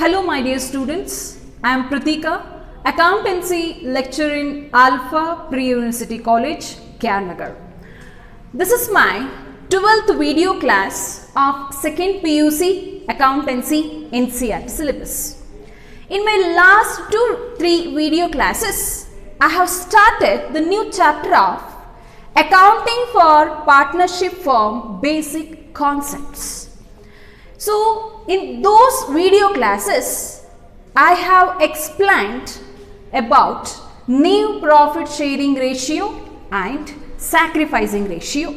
Hello my dear students, I am Pratika, Accountancy lecturer in Alpha Pre-University College, Kyarnagar. This is my 12th video class of 2nd PUC Accountancy NCERT syllabus. In my last 2-3 video classes, I have started the new chapter of Accounting for Partnership Firm Basic Concepts. So, in those video classes, I have explained about new profit sharing ratio and sacrificing ratio.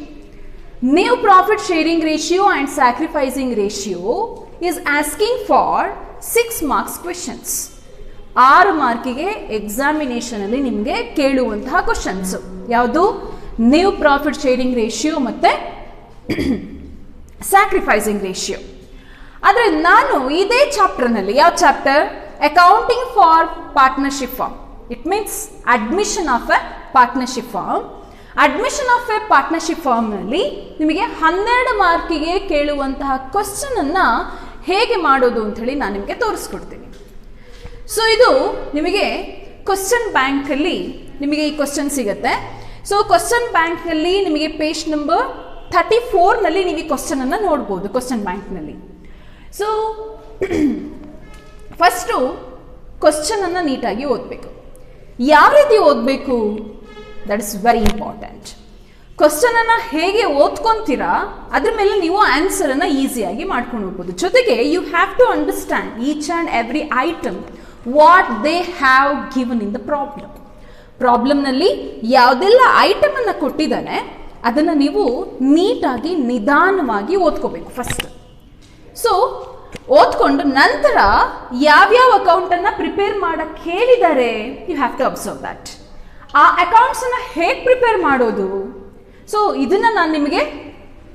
New profit sharing ratio and sacrificing ratio is asking for 6 marks questions. 6 ಮಾರ್ಕಿಗೆ examination ಅಲ್ಲಿ ನಿಮಗೆ ಕೇಳುವಂತಹ questions ಯಾವುದು new profit sharing ratio ಮತ್ತೆ sacrificing ratio. ಆದರೆ ನಾನು ಇದೇ chapter ನಲ್ಲಿ ಯಾವ chapter accounting for partnership firm, it means admission of A partnership firm. Admission of A partnership firm ನಲ್ಲಿ ನಿಮಗೆ 12 ಮಾರ್ಕಿಗೆ ಕೇಳುವಂತಹ ಕ್ವೆಶ್ಚನ್ ಅನ್ನ ಹೇಗೆ ಮಾಡೋದು ಅಂತ ಹೇಳಿ ನಾನು ನಿಮಗೆ ತೋರಿಸ್ಕೊಡ್ತೀನಿ. ಸೊ ಇದು ನಿಮಗೆ ಕ್ವೆಶ್ಚನ್ ಬ್ಯಾಂಕ್ ಅಲ್ಲಿ ನಿಮಗೆ ಈ ಕ್ವೆಶ್ಚನ್ ಸಿಗುತ್ತೆ. ಸೊ ಕ್ವೆಶ್ಚನ್ ಬ್ಯಾಂಕ್ ನಲ್ಲಿ ನಿಮಗೆ ಪೇಜ್ ನಂಬರ್ 34 ನಲ್ಲಿ ನೀವು ಈ ಕ್ವೆಶ್ಚನ್ ಅನ್ನ ನೋಡಬಹುದು. ಕ್ವೆಶ್ಚನ್ ಬ್ಯಾಂಕ್ ನಲ್ಲಿ ಸೊ ಫಸ್ಟು ಕ್ವೆಶ್ಚನ್ ಅನ್ನ ನೀಟಾಗಿ ಓದಬೇಕು. ಯಾವ ರೀತಿ ಓದಬೇಕು, that is very important. Question ಅನ್ನ ಹೇಗೆ ಓದ್ಕೊಂತೀರಾ ಅದ್ರ ಮೇಲೆ ನೀವು ಆನ್ಸರ್ ಅನ್ನ ಈಸಿಯಾಗಿ ಮಾಡ್ಕೊಂಡು ಹೋಗ್ಬೋದು. ಜೊತೆಗೆ you have to understand each and every item what they have given in the problem. ಪ್ರಾಬ್ಲಮ್ನಲ್ಲಿ ಯಾವುದೆಲ್ಲ ಐಟಮ್ ಅನ್ನ ಕೊಟ್ಟಿದ್ದಾನೆ ಅದನ್ನು ನೀವು ನೀಟಾಗಿ ನಿಧಾನವಾಗಿ ಓದ್ಕೋಬೇಕು ಫಸ್ಟ್. ಸೊ ಓದ್ಕೊಂಡು ನಂತರ ಯಾವ್ಯಾವ ಅಕೌಂಟನ್ನು ಪ್ರಿಪೇರ್ ಮಾಡಕ್ಕೆ ಹೇಳಿದ್ದಾರೆ you have to observe that. ಆ ಅಕೌಂಟ್ಸನ್ನು ಹೇಗೆ ಪ್ರಿಪೇರ್ ಮಾಡೋದು, ಸೊ ಇದನ್ನು ನಾನು ನಿಮಗೆ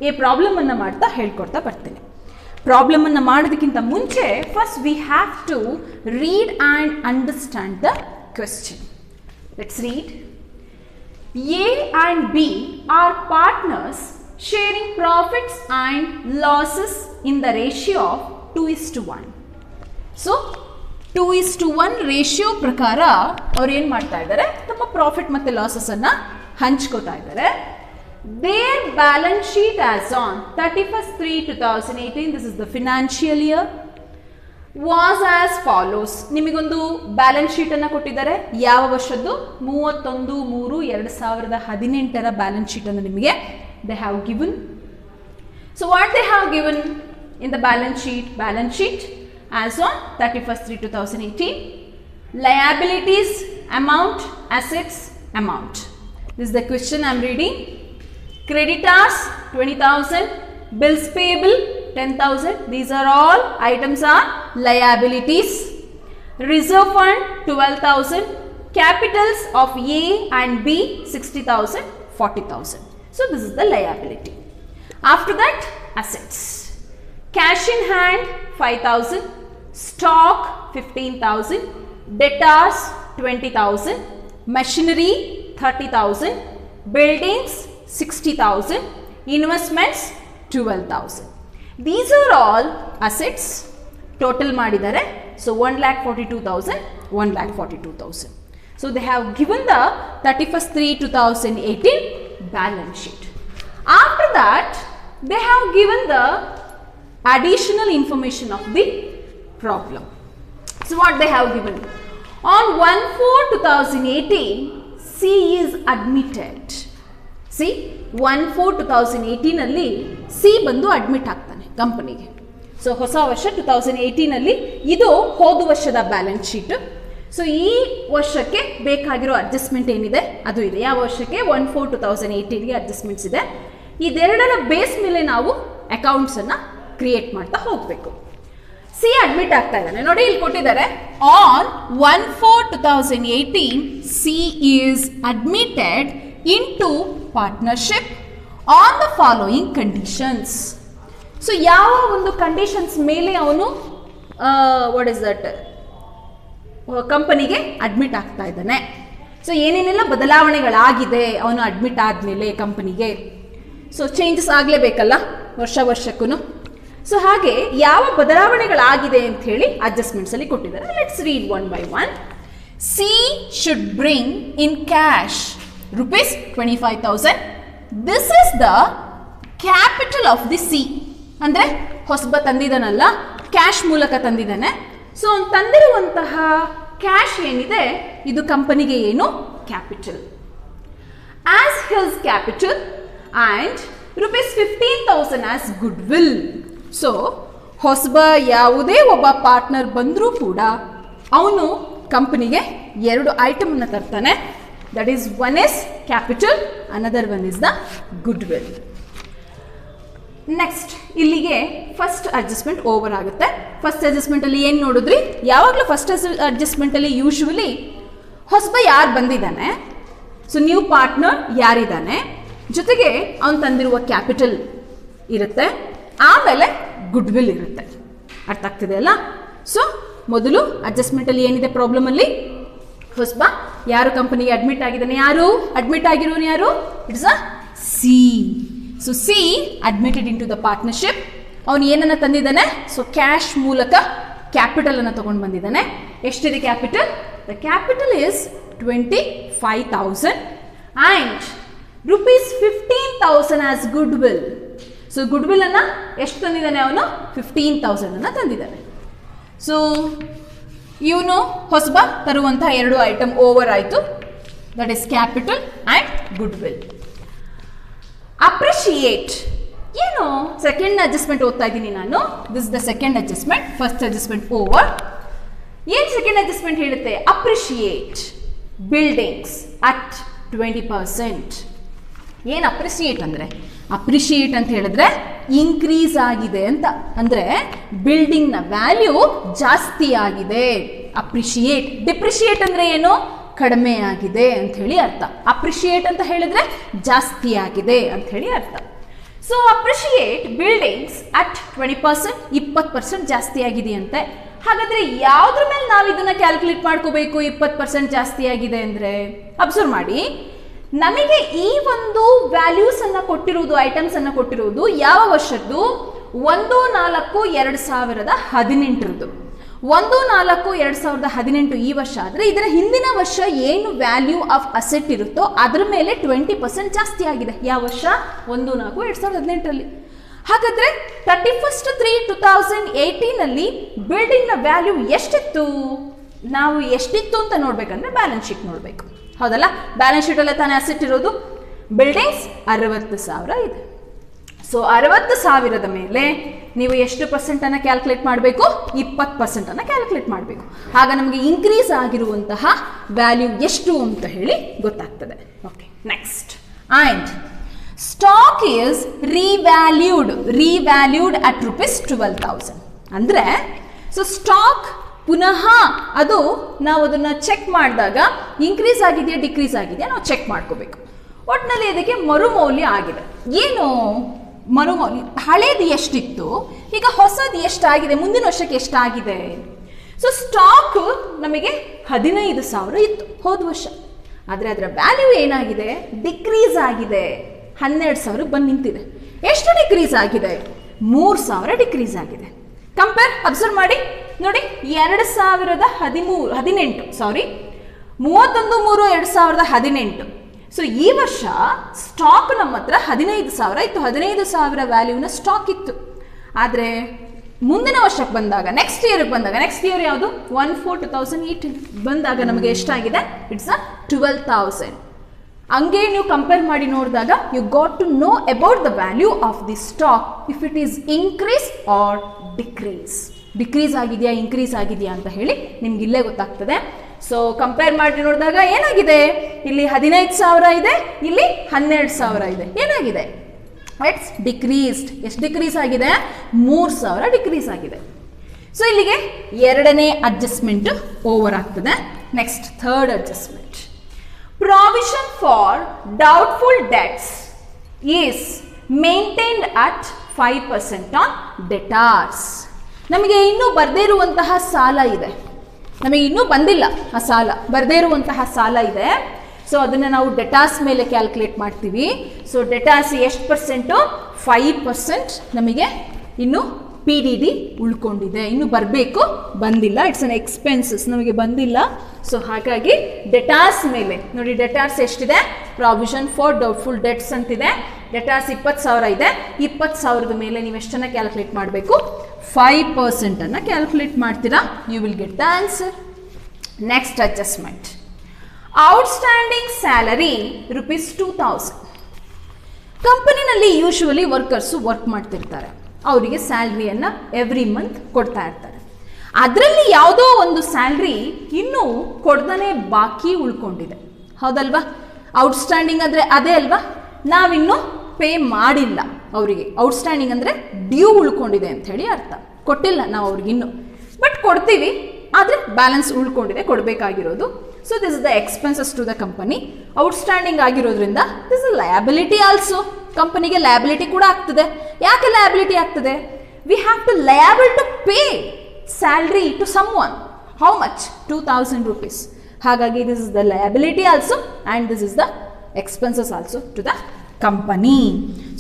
ಈ ಪ್ರಾಬ್ಲಮನ್ನು ಮಾಡ್ತಾ ಹೇಳ್ಕೊಡ್ತಾ ಬರ್ತೀನಿ. ಪ್ರಾಬ್ಲಮನ್ನು ಮಾಡೋದಕ್ಕಿಂತ ಮುಂಚೆ first we have to read and understand the question. Let's read. A and B are partners sharing profits and losses in the ratio of 2:1. So 2:1 ratio ಪ್ರಕಾರ ಅವ್ರು ಏನು ಮಾಡ್ತಾ ಇದ್ದಾರೆ, ತಮ್ಮ ಪ್ರಾಫಿಟ್ ಮತ್ತು ಲಾಸಸ್ ಅನ್ನ ಹಂಚ್ಕೋತಾ ಇದ್ದಾರೆ. Their balance sheet as on 31/3/2018, this is the financial year, was as follows. ನಿಮಗೊಂದು ಬ್ಯಾಲೆನ್ಸ್ ಶೀಟ್ ಅನ್ನು ಕೊಟ್ಟಿದ್ದಾರೆ. ಯಾವ ವರ್ಷದ್ದು 31/3/2018 ಬ್ಯಾಲೆನ್ಸ್ ಶೀಟ್ ಅನ್ನು ನಿಮಗೆ they have given. So what they have given in the balance sheet as on 31/3/2018, liabilities amount, assets amount. This is the question I am reading. Creditors 20,000, bills payable 10,000. These are all items are liabilities. Reserve fund 12,000. Capitals of A and B 60,000, 40,000. So this is the liability. After that, assets. Cash in hand 5,000. Stock 15,000. Debtors 20,000. Machinery 30,000. Buildings 60,000. Investments 12,000. These are all assets. Total ಮಾಡಿದ್ದಾರೆ. So 1,42,000, 1,42,000. So they have given the 31/3/2018 balance sheet. After that, they have given the additional information of the problem. So what they have given? On 1/4/2018, C is admitted. See, 1/4/2018 ಅಲ್ಲಿ C ಬಂದು admit ಆಗ್ತಾನೆ ಕಂಪನಿಗೆ. So ಹೊಸ ವರ್ಷ 2018 ಅಲ್ಲಿ ಇದು ಹೋದ ವರ್ಷದ ಬ್ಯಾಲೆನ್ಸ್ ಶೀಟ್. ಸೊ ಈ ವರ್ಷಕ್ಕೆ ಬೇಕಾಗಿರೋ ಅಡ್ಜಸ್ಟ್ಮೆಂಟ್ ಏನಿದೆ ಅದು ಇದೆ. ಯಾವ ವರ್ಷಕ್ಕೆ 1/4/2018ಗೆ ಅಡ್ಜಸ್ಟ್ಮೆಂಟ್ಸ್ ಇದೆ. ಇದೆರಡರ ಬೇಸ್ ಮೇಲೆ ನಾವು ಅಕೌಂಟ್ಸ್ ಅನ್ನ ಕ್ರಿಯೇಟ್ ಮಾಡ್ತಾ ಹೋಗಬೇಕು. ಸಿ ಅಡ್ಮಿಟ್ ಆಗ್ತಾ ಇದ್ದಾನೆ ನೋಡಿ, ಇಲ್ಲಿ ಕೊಟ್ಟಿದ್ದಾರೆ. On 1/4/2018 C is admitted into partnership on the following conditions. So ಯಾವ ಒಂದು ಕಂಡೀಷನ್ಸ್ ಮೇಲೆ ಅವನು ವಾಟ್ ಇಸ್ ದಟ್ ಕಂಪನಿಗೆ ಅಡ್ಮಿಟ್ ಆಗ್ತಾ ಇದ್ದಾನೆ. ಸೊ ಏನೇನೆಲ್ಲ ಬದಲಾವಣೆಗಳಾಗಿದೆ ಅವನು ಅಡ್ಮಿಟ್ ಆದಮೇಲೆ ಕಂಪನಿಗೆ. ಸೊ ಚೇಂಜಸ್ ಆಗಲೇಬೇಕಲ್ಲ ವರ್ಷ ವರ್ಷಕ್ಕೂ. ಸೊ ಹಾಗೆ ಯಾವ ಬದಲಾವಣೆಗಳಾಗಿದೆ ಅಂತ ಹೇಳಿ ಅಡ್ಜಸ್ಟ್ಮೆಂಟ್ಸ್ ಅಲ್ಲಿ ಕೊಟ್ಟಿದ್ದಾರೆ. Let's read one by one. C should bring in cash rupees 25,000. This is the capital of the C. ಅಂದ್ರೆ ಹೊಸಬ ತಂದಿದ್ದಾನಲ್ಲ, ಕ್ಯಾಶ್ ಮೂಲಕ ತಂದಿದ್ದಾನೆ. ಸೊ ಅವ್ನು ತಂದಿರುವಂತಹ ಕ್ಯಾಶ್ ಏನಿದೆ ಇದು ಕಂಪನಿಗೆ ಏನು capital. As his capital and rupees 15,000 as goodwill. So ಹೊಸಬ ಯಾವುದೇ ಒಬ್ಬ ಪಾರ್ಟ್ನರ್ ಬಂದರೂ ಕೂಡ ಅವನು ಕಂಪನಿಗೆ 2 ಐಟಮ್ ಅನ್ನು ತರ್ತಾನೆ. That is one is capital, another one is the goodwill. Next ಇಲ್ಲಿಗೆ ಫಸ್ಟ್ ಅಡ್ಜಸ್ಟ್ಮೆಂಟ್ ಓವರ್ ಆಗುತ್ತೆ. ಫಸ್ಟ್ ಅಡ್ಜಸ್ಟ್ಮೆಂಟ್ ಅಲ್ಲಿ ಏನು ನೋಡಿದ್ರಿ, ಯಾವಾಗಲೂ ಫಸ್ಟ್ ಅಡ್ಜಸ್ಟ್ಮೆಂಟ್ ಅಲ್ಲಿ ಯೂಶುವಲಿ ಹೊಸಬ ಯಾರು ಬಂದಿದ್ದಾನೆ, ಸೊ ನ್ಯೂ ಪಾರ್ಟ್ನರ್ ಯಾರಿದ್ದಾನೆ, ಜೊತೆಗೆ ಅವನು ತಂದಿರುವ ಕ್ಯಾಪಿಟಲ್ ಇರುತ್ತೆ, ಆಮೇಲೆ ಗುಡ್ ವಿಲ್ ಇರುತ್ತೆ. ಅರ್ಥ ಆಗ್ತಿದೆ ಅಲ್ಲ? ಸೊ ಮೊದಲು ಅಡ್ಜಸ್ಟ್ಮೆಂಟ್ ಅಲ್ಲಿ ಏನಿದೆ ಪ್ರಾಬ್ಲಮ್ ಅಲ್ಲಿ, ಹೊಸಬ ಯಾರು ಕಂಪನಿಗೆ ಅಡ್ಮಿಟ್ ಆಗಿದ್ದಾನೆ, ಯಾರು ಅಡ್ಮಿಟ್ ಆಗಿರೋನು ಯಾರು, it's a C. So C admitted into the partnership. ಅವನು ಏನನ್ನ ತಂದಿದ್ದಾನೆ, ಸೊ ಕ್ಯಾಶ್ ಮೂಲಕ ಕ್ಯಾಪಿಟಲ್ ಅನ್ನು ತಗೊಂಡು ಬಂದಿದ್ದಾನೆ. ಎಷ್ಟಿದೆ capital? The capital is 25,000 and rupees 15,000 as goodwill. So goodwill ಅನ್ನ ಎಷ್ಟು ತಂದಿದ್ದಾನೆ ಅವನು? 15,000 ಅನ್ನ ತಂದಿದ್ದಾನೆ. ಸೊ ಇವನು ಹೊಸಬ ತರುವಂತಹ 2 ಐಟಮ್ ಓವರ್ ಆಯಿತು. That is capital and good will. Appreciate ಏನು ಸೆಕೆಂಡ್ ಅಡ್ಜಸ್ಟ್ಮೆಂಟ್ ಓದ್ತಾ ಇದ್ದೀನಿ ನಾನು. This the second adjustment. First adjustment over. ಏನು ಸೆಕೆಂಡ್ ಅಡ್ಜಸ್ಟ್ಮೆಂಟ್ ಹೇಳುತ್ತೆ? Appreciate buildings at 20%. ಏನು ಅಪ್ರಿಶಿಯೇಟ್ ಅಂದರೆ, ಅಪ್ರಿಶಿಯೇಟ್ ಅಂತ ಹೇಳಿದ್ರೆ ಇನ್ಕ್ರೀಸ್ ಆಗಿದೆ ಅಂತ, ಅಂದರೆ ಬಿಲ್ಡಿಂಗ್ನ ವ್ಯಾಲ್ಯೂ ಜಾಸ್ತಿ ಆಗಿದೆ. ಅಪ್ರಿಶಿಯೇಟ್. ಡಿಪ್ರಿಶಿಯೇಟ್ ಅಂದರೆ ಏನು? ಕಡಿಮೆ ಆಗಿದೆ ಅಂತ ಹೇಳಿ ಅರ್ಥ. ಅಪ್ರಿಶಿಯೇಟ್ ಅಂತ ಹೇಳಿದ್ರೆ ಜಾಸ್ತಿ ಆಗಿದೆ ಅಂತ ಹೇಳಿ ಅರ್ಥ. ಸೊ ಅಪ್ರಿಶಿಯೇಟ್ ಬಿಲ್ಡಿಂಗ್ಸ್ ಅಟ್ 20%, 20% ಜಾಸ್ತಿ ಆಗಿದೆಯಂತೆ. ಹಾಗಾದ್ರೆ ಯಾವ್ದ್ರ ಮೇಲೆ ನಾವು ಇದನ್ನ ಕ್ಯಾಲ್ಕುಲೇಟ್ ಮಾಡ್ಕೋಬೇಕು? 20% ಜಾಸ್ತಿ ಆಗಿದೆ ಅಂದ್ರೆ ಅಬ್ಸರ್ವ್ ಮಾಡಿ, ನಮಗೆ ಈ ಒಂದು ವ್ಯಾಲ್ಯೂಸ್ ಅನ್ನ ಕೊಟ್ಟಿರುವುದು, ಐಟಮ್ಸ್ ಅನ್ನ ಕೊಟ್ಟಿರುವುದು ಯಾವ ವರ್ಷದ್ದು? 1/4/2018. 1/4/2018 ಈ ವರ್ಷ ಆದರೆ ಇದರ ಹಿಂದಿನ ವರ್ಷ ಏನು ವ್ಯಾಲ್ಯೂ ಆಫ್ ಅಸೆಟ್ ಇರುತ್ತೋ ಅದರ ಮೇಲೆ 20% ಜಾಸ್ತಿ ಆಗಿದೆ. ಯಾವ ವರ್ಷ? 1/4/2018. ಹಾಗಾದ್ರೆ 31/3/2018 ಬಿಲ್ಡಿಂಗ್ನ ವ್ಯಾಲ್ಯೂ ಎಷ್ಟಿತ್ತು? ನಾವು ಎಷ್ಟಿತ್ತು ಅಂತ ನೋಡ್ಬೇಕಂದ್ರೆ ಬ್ಯಾಲೆನ್ಸ್ ಶೀಟ್ ನೋಡಬೇಕು, ಹೌದಲ್ಲ? ಬ್ಯಾಲೆನ್ಸ್ ಶೀಟಲ್ಲೇ ತಾನೇ ಅಸೆಟ್ ಇರೋದು. ಬಿಲ್ಡಿಂಗ್ಸ್ 60,000 ಇದೆ. ಸೊ 60,000 ಮೇಲೆ ನೀವು ಎಷ್ಟು ಪರ್ಸೆಂಟ್ ಅನ್ನ ಕ್ಯಾಲ್ಕುಲೇಟ್ ಮಾಡಬೇಕು? 20% ಅನ್ನ ಕ್ಯಾಲ್ಕುಲೇಟ್ ಮಾಡಬೇಕು. ಆಗ ನಮಗೆ ಇನ್ಕ್ರೀಸ್ ಆಗಿರುವಂತಹ ವ್ಯಾಲ್ಯೂ ಎಷ್ಟು ಅಂತ ಹೇಳಿ ಗೊತ್ತಾಗ್ತದೆ. Okay, next. And stock is revalued at ₹12,000. ಅಂದರೆ ಸೊ ಸ್ಟಾಕ್ ಪುನಃ ಅದು ನಾವು ಅದನ್ನು ಚೆಕ್ ಮಾಡಿದಾಗ ಇನ್ಕ್ರೀಸ್ ಆಗಿದೆಯಾ ಡಿಕ್ರೀಸ್ ಆಗಿದೆಯಾ ನಾವು ಚೆಕ್ ಮಾಡ್ಕೋಬೇಕು. ಒಟ್ಟಿನಲ್ಲಿ ಇದಕ್ಕೆ ಮರುಮೌಲ್ಯ ಆಗಿದೆ. ಏನು ಮರುಮೌಲ್ಯ? ಹಳೇದು ಎಷ್ಟಿತ್ತು, ಈಗ ಹೊಸದು ಎಷ್ಟಾಗಿದೆ, ಮುಂದಿನ ವರ್ಷಕ್ಕೆ ಎಷ್ಟಾಗಿದೆ? ಸೊ ಸ್ಟಾಕ್ ನಮಗೆ 15,000 ಇತ್ತು ಹೋದ ವರ್ಷ, ಆದರೆ ಅದರ ವ್ಯಾಲ್ಯೂ ಏನಾಗಿದೆ? ಡಿಕ್ರೀಸ್ ಆಗಿದೆ. 12,000 ಬಂದು ನಿಂತಿದೆ. ಎಷ್ಟು ಡಿಕ್ರೀಸ್ ಆಗಿದೆ? 3,000 ಡಿಕ್ರೀಸ್ ಆಗಿದೆ. ಕಂಪೇರ್, ಅಬ್ಸರ್ವ್ ಮಾಡಿ ನೋಡಿ. 31/3/2018. ಸೊ ಈ ವರ್ಷ ಸ್ಟಾಕ್ ನಮ್ಮ ಹತ್ರ 15,000 ಇತ್ತು. 15,000 ವ್ಯಾಲ್ಯೂನ ಸ್ಟಾಕ್ ಇತ್ತು. ಆದರೆ ಮುಂದಿನ ವರ್ಷಕ್ಕೆ ಬಂದಾಗ, ನೆಕ್ಸ್ಟ್ ಇಯರ್ಗೆ ಬಂದಾಗ, ನೆಕ್ಸ್ಟ್ ಇಯರ್ ಯಾವುದು? 1/4/2018 ಬಂದಾಗ ನಮಗೆ ಎಷ್ಟಾಗಿದೆ? ಇಟ್ಸ್ 12,000. ಹಂಗೆ ನೀವು ಕಂಪೇರ್ ಮಾಡಿ ನೋಡಿದಾಗ you got to know about the value of the stock, if it is increase or decrease. Decrease ಆಗಿದೆಯಾ ಇನ್ಕ್ರೀಸ್ ಆಗಿದೆಯಾ ಅಂತ ಹೇಳಿ ನಿಮ್ಗೆ ಇಲ್ಲೇ ಗೊತ್ತಾಗ್ತದೆ. ಸೊ ಕಂಪೇರ್ ಮಾಡಿ ನೋಡಿದಾಗ ಏನಾಗಿದೆ? ಇಲ್ಲಿ 15,000 ಇದೆ, ಇಲ್ಲಿ 12,000 ಇದೆ. ಏನಾಗಿದೆ? It's decreased. ಎಷ್ಟು ಡಿಕ್ರೀಸ್ ಆಗಿದೆ? 3,000 ಡಿಕ್ರೀಸ್ ಆಗಿದೆ. ಸೊ ಇಲ್ಲಿಗೆ ಎರಡನೇ ಅಡ್ಜಸ್ಟ್ಮೆಂಟ್ ಓವರ್ ಆಗ್ತದೆ. Next third adjustment. Provision for doubtful debts is maintained at 5% on debtors. ನಮಗೆ ಇನ್ನೂ ಬರದೇ ಇರುವಂತಹ ಸಾಲ ಇದೆ, ನಮಗೆ ಇನ್ನೂ ಬಂದಿಲ್ಲ ಆ ಸಾಲ, ಬರದೇ ಇರುವಂತಹ ಸಾಲ ಇದೆ. ಸೊ ಅದನ್ನು ನಾವು ಡೆಟಾಸ್ ಮೇಲೆ ಕ್ಯಾಲ್ಕುಲೇಟ್ ಮಾಡ್ತೀವಿ. ಸೊ ಡೆಟಾಸ್ ಎಷ್ಟು ಪರ್ಸೆಂಟು? 5% ನಮಗೆ ಇನ್ನು PDD ಉಳ್ಕೊಂಡಿದೆ, ಇನ್ನು ಬರಬೇಕು, ಬಂದಿಲ್ಲ. ಇಟ್ಸ್ ಅನ್ ಎಕ್ಸ್ಪೆನ್ಸಸ್, ನಮಗೆ ಬಂದಿಲ್ಲ. ಸೊ ಹಾಗಾಗಿ ಡೆಟಾರ್ಸ್ ಮೇಲೆ ನೋಡಿ, ಡೆಟಾರ್ಸ್ ಎಷ್ಟಿದೆ? ಪ್ರಾವಿಷನ್ ಫಾರ್ ಡೌಟ್ಫುಲ್ ಡೆಟ್ಸ್ ಅಂತಿದೆ. ಡೆಟಾರ್ಸ್ 20,000 ಇದೆ. 20,000 ಮೇಲೆ ನೀವು ಎಷ್ಟನ್ನು ಕ್ಯಾಲ್ಕುಲೇಟ್ ಮಾಡಬೇಕು? 5% ಅನ್ನು ಕ್ಯಾಲ್ಕುಲೇಟ್ ಮಾಡ್ತೀರಾ. You will get the answer. Next adjustment, outstanding salary ₹2,000. ಕಂಪನಿನಲ್ಲಿ ಯೂಶುವಲಿ ವರ್ಕರ್ಸು ವರ್ಕ್ ಮಾಡ್ತಿರ್ತಾರೆ, ಅವರಿಗೆ ಸ್ಯಾಲ್ರಿಯನ್ನು ಎವ್ರಿ ಮಂತ್ ಕೊಡ್ತಾ ಇರ್ತಾರೆ. ಅದರಲ್ಲಿ ಯಾವುದೋ ಒಂದು ಸ್ಯಾಲ್ರಿ ಇನ್ನೂ ಕೊಡ್ದೇ ಬಾಕಿ ಉಳ್ಕೊಂಡಿದೆ, ಹೌದಲ್ವಾ? ಔಟ್ಸ್ಟ್ಯಾಂಡಿಂಗ್ ಅಂದರೆ ಅದೇ ಅಲ್ವಾ, ನಾವಿನ್ನೂ ಪೇ ಮಾಡಿಲ್ಲ ಅವರಿಗೆ. ಔಟ್ಸ್ಟ್ಯಾಂಡಿಂಗ್ ಅಂದರೆ ಡ್ಯೂ ಉಳ್ಕೊಂಡಿದೆ ಅಂತ ಹೇಳಿ ಅರ್ಥ. ಕೊಟ್ಟಿಲ್ಲ ನಾವು ಅವ್ರಿಗಿನ್ನು, ಬಟ್ ಕೊಡ್ತೀವಿ, ಆದರೆ ಬ್ಯಾಲೆನ್ಸ್ ಉಳ್ಕೊಂಡಿದೆ ಕೊಡಬೇಕಾಗಿರೋದು. So this is the expenses to the company. Outstanding ಆಗಿರೋದ್ರಿಂದ ದಿಸ್ ಇಸ್ ಲಯಬಿಲಿಟಿ ಆಲ್ಸೋ. ಕಂಪನಿಗೆ ಲಯಬಿಲಿಟಿ ಕೂಡ ಆಗ್ತದೆ. ಯಾಕೆ ಲಯಬಿಲಿಟಿ ಆಗ್ತದೆ? We have to liable to pay salary to someone. How much? ₹2,000. ಹಾಗಾಗಿ this is the liability also and this is the expenses also to the company.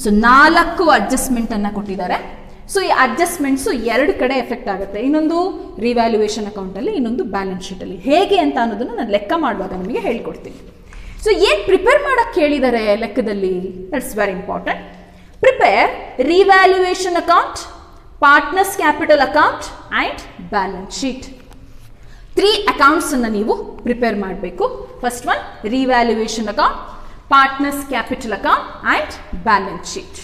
So 4 ಅಡ್ಜಸ್ಟ್ಮೆಂಟನ್ನು ಕೊಟ್ಟಿದ್ದಾರೆ. So ಈ adjustments 2 ಕಡೆ effect ಆಗುತ್ತೆ. ಇನ್ನೊಂದು revaluation ಅಕೌಂಟಲ್ಲಿ, ಇನ್ನೊಂದು balance ಶೀಟಲ್ಲಿ. ಹೇಗೆ ಅಂತ ಅನ್ನೋದನ್ನು ನಾನು ಲೆಕ್ಕ ಮಾಡುವಾಗ ನಿಮಗೆ ಹೇಳ್ಕೊಡ್ತೀನಿ. ಸೊ ಏನು ಪ್ರಿಪೇರ್ ಮಾಡೋಕ್ಕೆ ಕೇಳಿದ್ದಾರೆ ಲೆಕ್ಕದಲ್ಲಿ? That's very important. Prepare revaluation account, partners capital account and balance sheet. 3 ಅಕೌಂಟ್ಸನ್ನು ನೀವು ಪ್ರಿಪೇರ್ ಮಾಡಬೇಕು. First one revaluation account, partners capital account and balance sheet.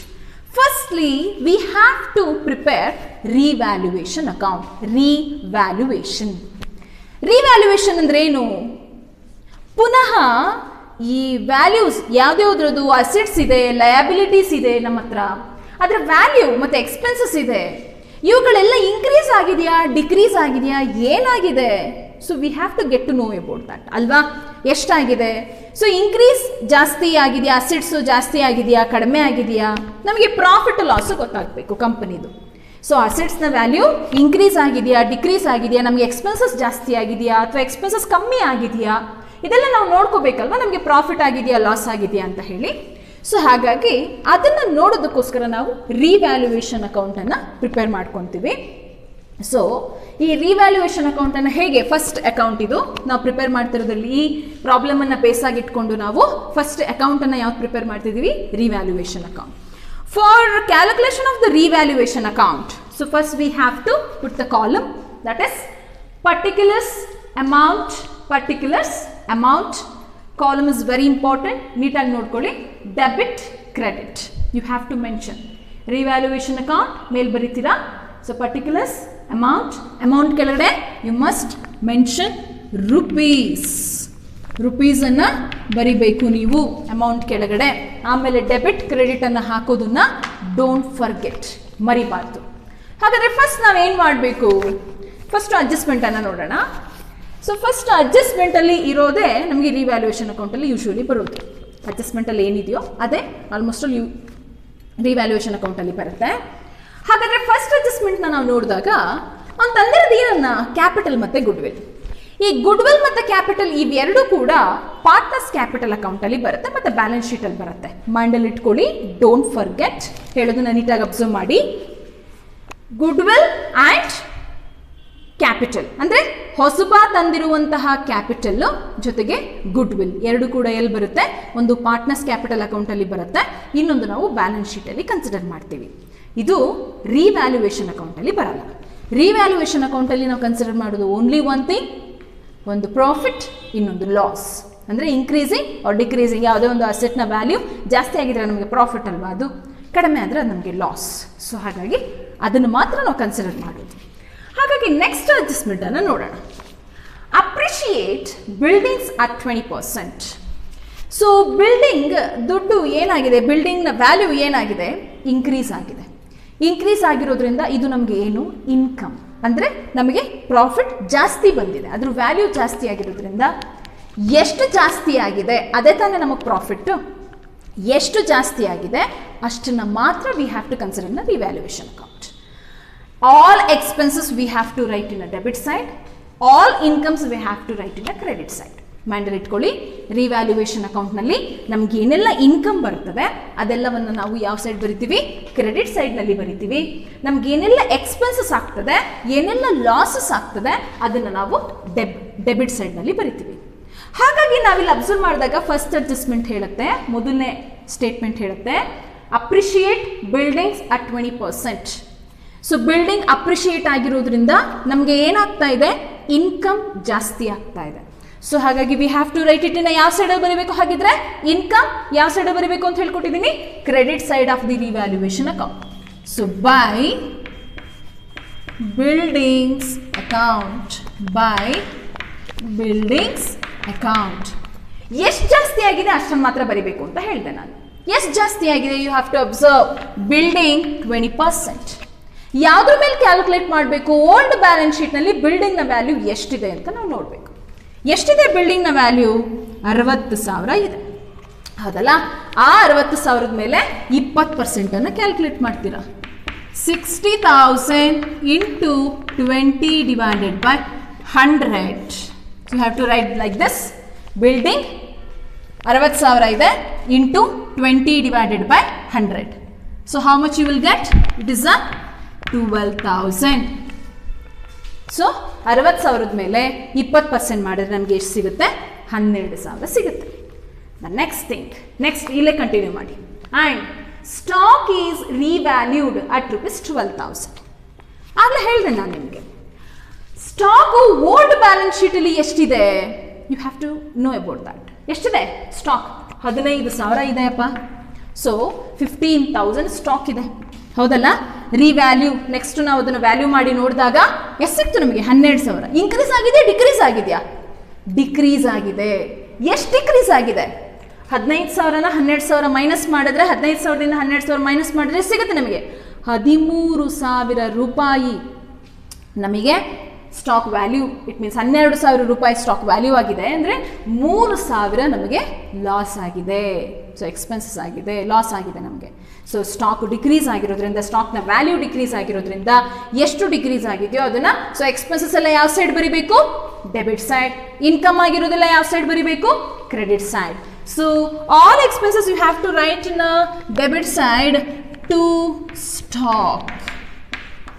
Firstly, we have to prepare revaluation account. Revaluation ಅಂದ್ರೆ ಏನು? ಪುನಃ ಈ values ಯಾವ್ದ್ಯಾವ್ದ್ರದ್ದು assets ಇದೆ, liabilities ಇದೆ ನಮ್ಮ ಹತ್ರ, ಅದರ ವ್ಯಾಲ್ಯೂ ಮತ್ತು ಎಕ್ಸ್ಪೆನ್ಸಸ್ ಇದೆ, ಇವುಗಳೆಲ್ಲ ಇನ್ಕ್ರೀಸ್ ಆಗಿದೆಯಾ, ಡಿಕ್ರೀಸ್ ಆಗಿದೆಯಾ, ಏನಾಗಿದೆ? So we have to get to know about that ಅಲ್ವಾ? ಎಷ್ಟಾಗಿದೆ? ಸೊ ಇನ್ಕ್ರೀಸ್ ಜಾಸ್ತಿ ಆಗಿದೆಯಾ, ಅಸೆಟ್ಸು ಜಾಸ್ತಿ ಆಗಿದೆಯಾ, ಕಡಿಮೆ ಆಗಿದೆಯಾ, ನಮಗೆ ಪ್ರಾಫಿಟ್ ಲಾಸು ಗೊತ್ತಾಗಬೇಕು ಕಂಪನಿದು. ಸೊ ಅಸೆಟ್ಸ್ನ ವ್ಯಾಲ್ಯೂ ಇನ್ಕ್ರೀಸ್ ಆಗಿದೆಯಾ, ಡಿಕ್ರೀಸ್ ಆಗಿದೆಯಾ, ನಮಗೆ ಎಕ್ಸ್ಪೆನ್ಸಸ್ ಜಾಸ್ತಿ ಆಗಿದೆಯಾ ಅಥವಾ ಎಕ್ಸ್ಪೆನ್ಸಸ್ ಕಮ್ಮಿ ಆಗಿದೆಯಾ, ಇದೆಲ್ಲ ನಾವು ನೋಡ್ಕೋಬೇಕಲ್ವಾ, ನಮಗೆ ಪ್ರಾಫಿಟ್ ಆಗಿದೆಯಾ, ಲಾಸ್ ಆಗಿದೆಯಾ ಅಂತ ಹೇಳಿ. ಸೊ ಹಾಗಾಗಿ ಅದನ್ನು ನೋಡೋದಕ್ಕೋಸ್ಕರ ನಾವು ರಿವ್ಯಾಲ್ಯೂಯೇಷನ್ ಅಕೌಂಟನ್ನು ಪ್ರಿಪೇರ್ ಮಾಡ್ಕೊತೀವಿ. ಸೊ ಈ ರಿವ್ಯಾಲ್ಯೂಯೇಷನ್ ಅಕೌಂಟನ್ನು ಹೇಗೆ, ಫಸ್ಟ್ ಅಕೌಂಟ್ ಇದು ನಾವು ಪ್ರಿಪೇರ್ ಮಾಡ್ತಿರೋದ್ರಲ್ಲಿ ಈ ಪ್ರಾಬ್ಲಮನ್ನು ಬೇಸಾಗಿಟ್ಕೊಂಡು ನಾವು ಫಸ್ಟ್ ಅಕೌಂಟನ್ನು ಯಾವ್ದು ಪ್ರಿಪೇರ್ ಮಾಡ್ತಿದ್ದೀವಿ? Revaluation account. For calculation of the revaluation account, so first we have to put the column that is particulars amount. Column is very important. ನೀಟಾಗಿ ನೋಡ್ಕೊಳ್ಳಿ. Debit credit you have to mention. Revaluation account ಮೇಲ್ ಬರೀತೀರಾ. So particulars, amount ಕೆಳಗಡೆ you must mention ರುಪೀಸನ್ನು ಬರಿಬೇಕು ನೀವು amount ಕೆಳಗಡೆ. ಆಮೇಲೆ ಡೆಬಿಟ್ ಕ್ರೆಡಿಟನ್ನು ಹಾಕೋದನ್ನ ಡೋಂಟ್ ಫರ್ಗೆಟ್, ಮರಿಬಾರ್ದು. ಹಾಗಾದರೆ ಫಸ್ಟ್ ನಾವೇನು ಮಾಡಬೇಕು? ಫಸ್ಟ್ ಅಡ್ಜಸ್ಟ್ಮೆಂಟನ್ನು ನೋಡೋಣ. ಸೊ ಫಸ್ಟ್ ಅಡ್ಜಸ್ಟ್ಮೆಂಟಲ್ಲಿ ಇರೋದೇ ನಮಗೆ ರಿವ್ಯಾಲ್ಯೂಯೇಷನ್ ಅಕೌಂಟಲ್ಲಿ ಯೂಶ್ವಲಿ ಬರೋದು. ಅಡ್ಜಸ್ಟ್ಮೆಂಟಲ್ಲಿ ಏನಿದೆಯೋ ಅದೇ ಆಲ್ಮೋಸ್ಟ್ ಆಲ್ ರಿವ್ಯಾಲ್ಯೂಯೇಷನ್ ಅಕೌಂಟಲ್ಲಿ ಬರುತ್ತೆ. ಹಾಗಾದರೆ ಫಸ್ಟ್ ಅಡ್ಜಸ್ಟ್ಮೆಂಟ್ನ ನಾವು ನೋಡಿದಾಗ ಅವ್ನು ತಂದಿರೋದು ಏನನ್ನ? ಕ್ಯಾಪಿಟಲ್ ಮತ್ತು ಗುಡ್ವಿಲ್. ಈ ಗುಡ್ವಿಲ್ ಮತ್ತು ಕ್ಯಾಪಿಟಲ್ ಇವೆರಡೂ ಕೂಡ ಪಾರ್ಟ್ನರ್ಸ್ ಕ್ಯಾಪಿಟಲ್ ಅಕೌಂಟಲ್ಲಿ ಬರುತ್ತೆ ಮತ್ತು ಬ್ಯಾಲೆನ್ಸ್ ಶೀಟಲ್ಲಿ ಬರುತ್ತೆ. ಮೈಂಡಲ್ಲಿ ಇಟ್ಕೊಳ್ಳಿ, ಡೋಂಟ್ ಫರ್ಗೆಟ್. ಹೇಳೋದನ್ನ ನೀಟಾಗಿ ಅಬ್ಸರ್ವ್ ಮಾಡಿ. ಗುಡ್ವಿಲ್ ಆ್ಯಂಡ್ ಕ್ಯಾಪಿಟಲ್ ಅಂದರೆ ಹೊಸಬ ತಂದಿರುವಂತಹ ಕ್ಯಾಪಿಟಲ್ ಜೊತೆಗೆ ಗುಡ್ವಿಲ್ ಎರಡು ಕೂಡ ಎಲ್ಲಿ ಬರುತ್ತೆ? ಒಂದು ಪಾರ್ಟ್ನರ್ಸ್ ಕ್ಯಾಪಿಟಲ್ ಅಕೌಂಟಲ್ಲಿ ಬರುತ್ತೆ, ಇನ್ನೊಂದು ನಾವು ಬ್ಯಾಲೆನ್ಸ್ ಶೀಟಲ್ಲಿ ಕನ್ಸಿಡರ್ ಮಾಡ್ತೀವಿ. ಇದು ರಿವ್ಯಾಲ್ಯೂಯೇಷನ್ ಅಕೌಂಟಲ್ಲಿ ಬರಲ್ಲ. ರಿವ್ಯಾಲ್ಯೂಯೇಷನ್ ಅಕೌಂಟಲ್ಲಿ ನಾವು ಕನ್ಸಿಡರ್ ಮಾಡೋದು ಓನ್ಲಿ ಒನ್ ಥಿಂಗ್, ಒಂದು ಪ್ರಾಫಿಟ್, ಇನ್ನೊಂದು ಲಾಸ್. ಅಂದರೆ ಇನ್ಕ್ರೀಸಿಂಗ್ ಆರ್ ಡಿಕ್ರೀಸಿಂಗ್, ಯಾವುದೇ ಒಂದು ಅಸೆಟ್ನ ವ್ಯಾಲ್ಯೂ ಜಾಸ್ತಿ ಆಗಿದ್ರೆ ನಮಗೆ ಪ್ರಾಫಿಟ್ ಅಲ್ವಾ, ಅದು ಕಡಿಮೆ ಆದರೆ ಅದು ನಮಗೆ ಲಾಸ್. ಸೊ ಹಾಗಾಗಿ ಅದನ್ನು ಮಾತ್ರ ನಾವು ಕನ್ಸಿಡರ್ ಮಾಡೋದು. ಹಾಗಾಗಿ ನೆಕ್ಸ್ಟ್ ಅಡ್ಜಸ್ಟ್ಮೆಂಟನ್ನು ನೋಡೋಣ. Appreciate buildings at 20%. So building ದುಡ್ಡು ಏನಾಗಿದೆ, ಬಿಲ್ಡಿಂಗ್ನ ವ್ಯಾಲ್ಯೂ ಏನಾಗಿದೆ? ಇನ್ಕ್ರೀಸ್ ಆಗಿದೆ. ಇನ್ಕ್ರೀಸ್ ಆಗಿರೋದ್ರಿಂದ ಇದು ನಮಗೆ ಏನು? ಇನ್ಕಮ್. ಅಂದರೆ ನಮಗೆ ಪ್ರಾಫಿಟ್ ಜಾಸ್ತಿ ಬಂದಿದೆ, ಅದ್ರ ವ್ಯಾಲ್ಯೂ ಜಾಸ್ತಿ ಆಗಿರೋದ್ರಿಂದ ಎಷ್ಟು ಜಾಸ್ತಿ ಆಗಿದೆ ಅದೇ ತಾನೇ ನಮಗೆ ಪ್ರಾಫಿಟ್ಟು. ಎಷ್ಟು ಜಾಸ್ತಿ ಆಗಿದೆ ಅಷ್ಟನ್ನು ಮಾತ್ರ we have to consider in revaluation account. All expenses we have to write in a debit side, all incomes we have to write in a credit side. ಮೈಂಡಲ್ಲಿ ಇಟ್ಕೊಳ್ಳಿ, ರಿವ್ಯಾಲ್ಯೂಯೇಷನ್ ಅಕೌಂಟ್ನಲ್ಲಿ ನಮ್ಗೆ ಏನೆಲ್ಲ ಇನ್ಕಮ್ ಬರ್ತದೆ ಅದೆಲ್ಲವನ್ನು ನಾವು ಯಾವ ಸೈಡ್ ಬರಿತೀವಿ, ಕ್ರೆಡಿಟ್ ಸೈಡ್ನಲ್ಲಿ ಬರಿತೀವಿ. ನಮ್ಗೆ ಏನೆಲ್ಲ ಎಕ್ಸ್ಪೆನ್ಸಸ್ ಆಗ್ತದೆ, ಏನೆಲ್ಲ ಲಾಸಸ್ ಆಗ್ತದೆ ಅದನ್ನು ನಾವು ಡೆಬಿಟ್ ಸೈಡ್ನಲ್ಲಿ ಬರಿತೀವಿ. ಹಾಗಾಗಿ ನಾವಿಲ್ಲಿ ಅಬ್ಸರ್ವ್ ಮಾಡಿದಾಗ ಫಸ್ಟ್ ಅಡ್ಜಸ್ಟ್ಮೆಂಟ್ ಹೇಳುತ್ತೆ, ಮೊದಲನೇ ಸ್ಟೇಟ್ಮೆಂಟ್ ಹೇಳುತ್ತೆ appreciate buildings at 20%. So building appreciate ಆಗಿರೋದ್ರಿಂದ ನಮಗೆ ಏನಾಗ್ತಾ ಇದೆ, ಇನ್ಕಮ್ ಜಾಸ್ತಿ ಆಗ್ತಾ ಇದೆ. ಸೊ ಹಾಗಾಗಿ we have to write it in ಯಾವ ಸೈಡಲ್ಲಿ ಬರೀಬೇಕು, ಹಾಗಿದ್ರೆ ಇನ್ಕಮ್ ಯಾವ ಸೈಡಲ್ಲಿ ಬರೀಬೇಕು ಅಂತ ಹೇಳ್ಕೊಟ್ಟಿದ್ದೀನಿ, credit side of the revaluation account. So by buildings account, by buildings account ಎಷ್ಟು ಜಾಸ್ತಿ ಆಗಿದೆ ಅಷ್ಟನ್ನು ಮಾತ್ರ ಬರೀಬೇಕು ಅಂತ ಹೇಳಿದೆ ನಾನು. ಎಷ್ಟು ಜಾಸ್ತಿ ಆಗಿದೆ, you have to observe building 20%. ಯಾವುದ್ರ ಮೇಲೆ ಕ್ಯಾಲ್ಕುಲೇಟ್ ಮಾಡಬೇಕು, ಓಲ್ಡ್ ಬ್ಯಾಲೆನ್ಸ್ ಶೀಟ್ನಲ್ಲಿ ಬಿಲ್ಡಿಂಗ್ನ ವ್ಯಾಲ್ಯೂ ಎಷ್ಟಿದೆ ಅಂತ ನಾವು ನೋಡಬೇಕು. ಎಷ್ಟಿದೆ ಬಿಲ್ಡಿಂಗ್ನ ವ್ಯಾಲ್ಯೂ, 60,000 ಇದೆ, ಹೌದಲ್ಲ. ಆ 60,000 ಮೇಲೆ 20% ಕ್ಯಾಲ್ಕುಲೇಟ್ ಮಾಡ್ತೀರಾ. 60,000 into 20 divided by 100. You have to write like this, building 60,000 ಇದೆ into 20 divided by 100. So how much you will get, it is a 12,000. So 60,000 ಮೇಲೆ 20% ಮಾಡಿದ್ರೆ ನಮಗೆ ಎಷ್ಟು ಸಿಗುತ್ತೆ, 12,000 ಸಿಗುತ್ತೆ. ದ ನೆಕ್ಸ್ಟ್ ಥಿಂಗ್, ನೆಕ್ಸ್ಟ್ ಇಲ್ಲೇ ಕಂಟಿನ್ಯೂ ಮಾಡಿ. And stock is revalued at ₹12,000. ಆಗಲೇ ಹೇಳಿದೆ ನಾನು ನಿಮಗೆ, ಸ್ಟಾಕು ಓಲ್ಡ್ ಬ್ಯಾಲೆನ್ಸ್ ಶೀಟಲ್ಲಿ ಎಷ್ಟಿದೆ, you have to know about that. ಎಷ್ಟಿದೆ ಸ್ಟಾಕ್, 15,000 ಇದೆಯಪ್ಪ. ಸೊ 15,000 ಸ್ಟಾಕ್ ಇದೆ, ಹೌದಲ್ಲ. ರಿವ್ಯಾಲ್ಯೂ, ನೆಕ್ಸ್ಟ್ ನಾವು ಅದನ್ನು ವ್ಯಾಲ್ಯೂ ಮಾಡಿ ನೋಡಿದಾಗ ಎಷ್ಟು ಸಿಕ್ತು ನಮಗೆ, 12,000. ಇನ್ಕ್ರೀಸ್ ಆಗಿದೆ, ಡಿಕ್ರೀಸ್ ಆಗಿದೆಯಾ, ಡಿಕ್ರೀಸ್ ಆಗಿದೆ. ಎಷ್ಟು ಡಿಕ್ರೀಸ್ ಆಗಿದೆ, 15,000ನ 12,000 ಮೈನಸ್ ಮಾಡಿದ್ರೆ, 15,000ದಿಂದ 12,000 ಮೈನಸ್ ಮಾಡಿದ್ರೆ ಸಿಗುತ್ತೆ ನಮಗೆ 13,000 ರೂಪಾಯಿ ನಮಗೆ ಸ್ಟಾಕ್ ವ್ಯಾಲ್ಯೂ. ಇಟ್ ಮೀನ್ಸ್ 12,000 ರೂಪಾಯಿ ಸ್ಟಾಕ್ ವ್ಯಾಲ್ಯೂ ಆಗಿದೆ ಅಂದರೆ 3,000 ನಮಗೆ ಲಾಸ್ ಆಗಿದೆ. ಸೊ ಎಕ್ಸ್ಪೆನ್ಸಸ್ ಆಗಿದೆ, ಲಾಸ್ ಆಗಿದೆ ನಮಗೆ. ಸೊ ಸ್ಟಾಕ್ ಡಿಕ್ರೀಸ್ ಆಗಿರೋದ್ರಿಂದ, ಸ್ಟಾಕ್ನ ವ್ಯಾಲ್ಯೂ ಡಿಕ್ರೀಸ್ ಆಗಿರೋದ್ರಿಂದ ಎಷ್ಟು ಡಿಕ್ರೀಸ್ ಆಗಿದೆಯೋ ಅದನ್ನು, ಸೊ ಎಕ್ಸ್ಪೆನ್ಸಸ್ ಎಲ್ಲ ಯಾವ ಸೈಡ್ ಬರೀಬೇಕು, ಡೆಬಿಟ್ ಸೈಡ್. ಇನ್ಕಮ್ ಆಗಿರೋದೆಲ್ಲ ಯಾವ ಸೈಡ್ ಬರೀಬೇಕು, credit side. So all expenses you have to write in debit side to stock,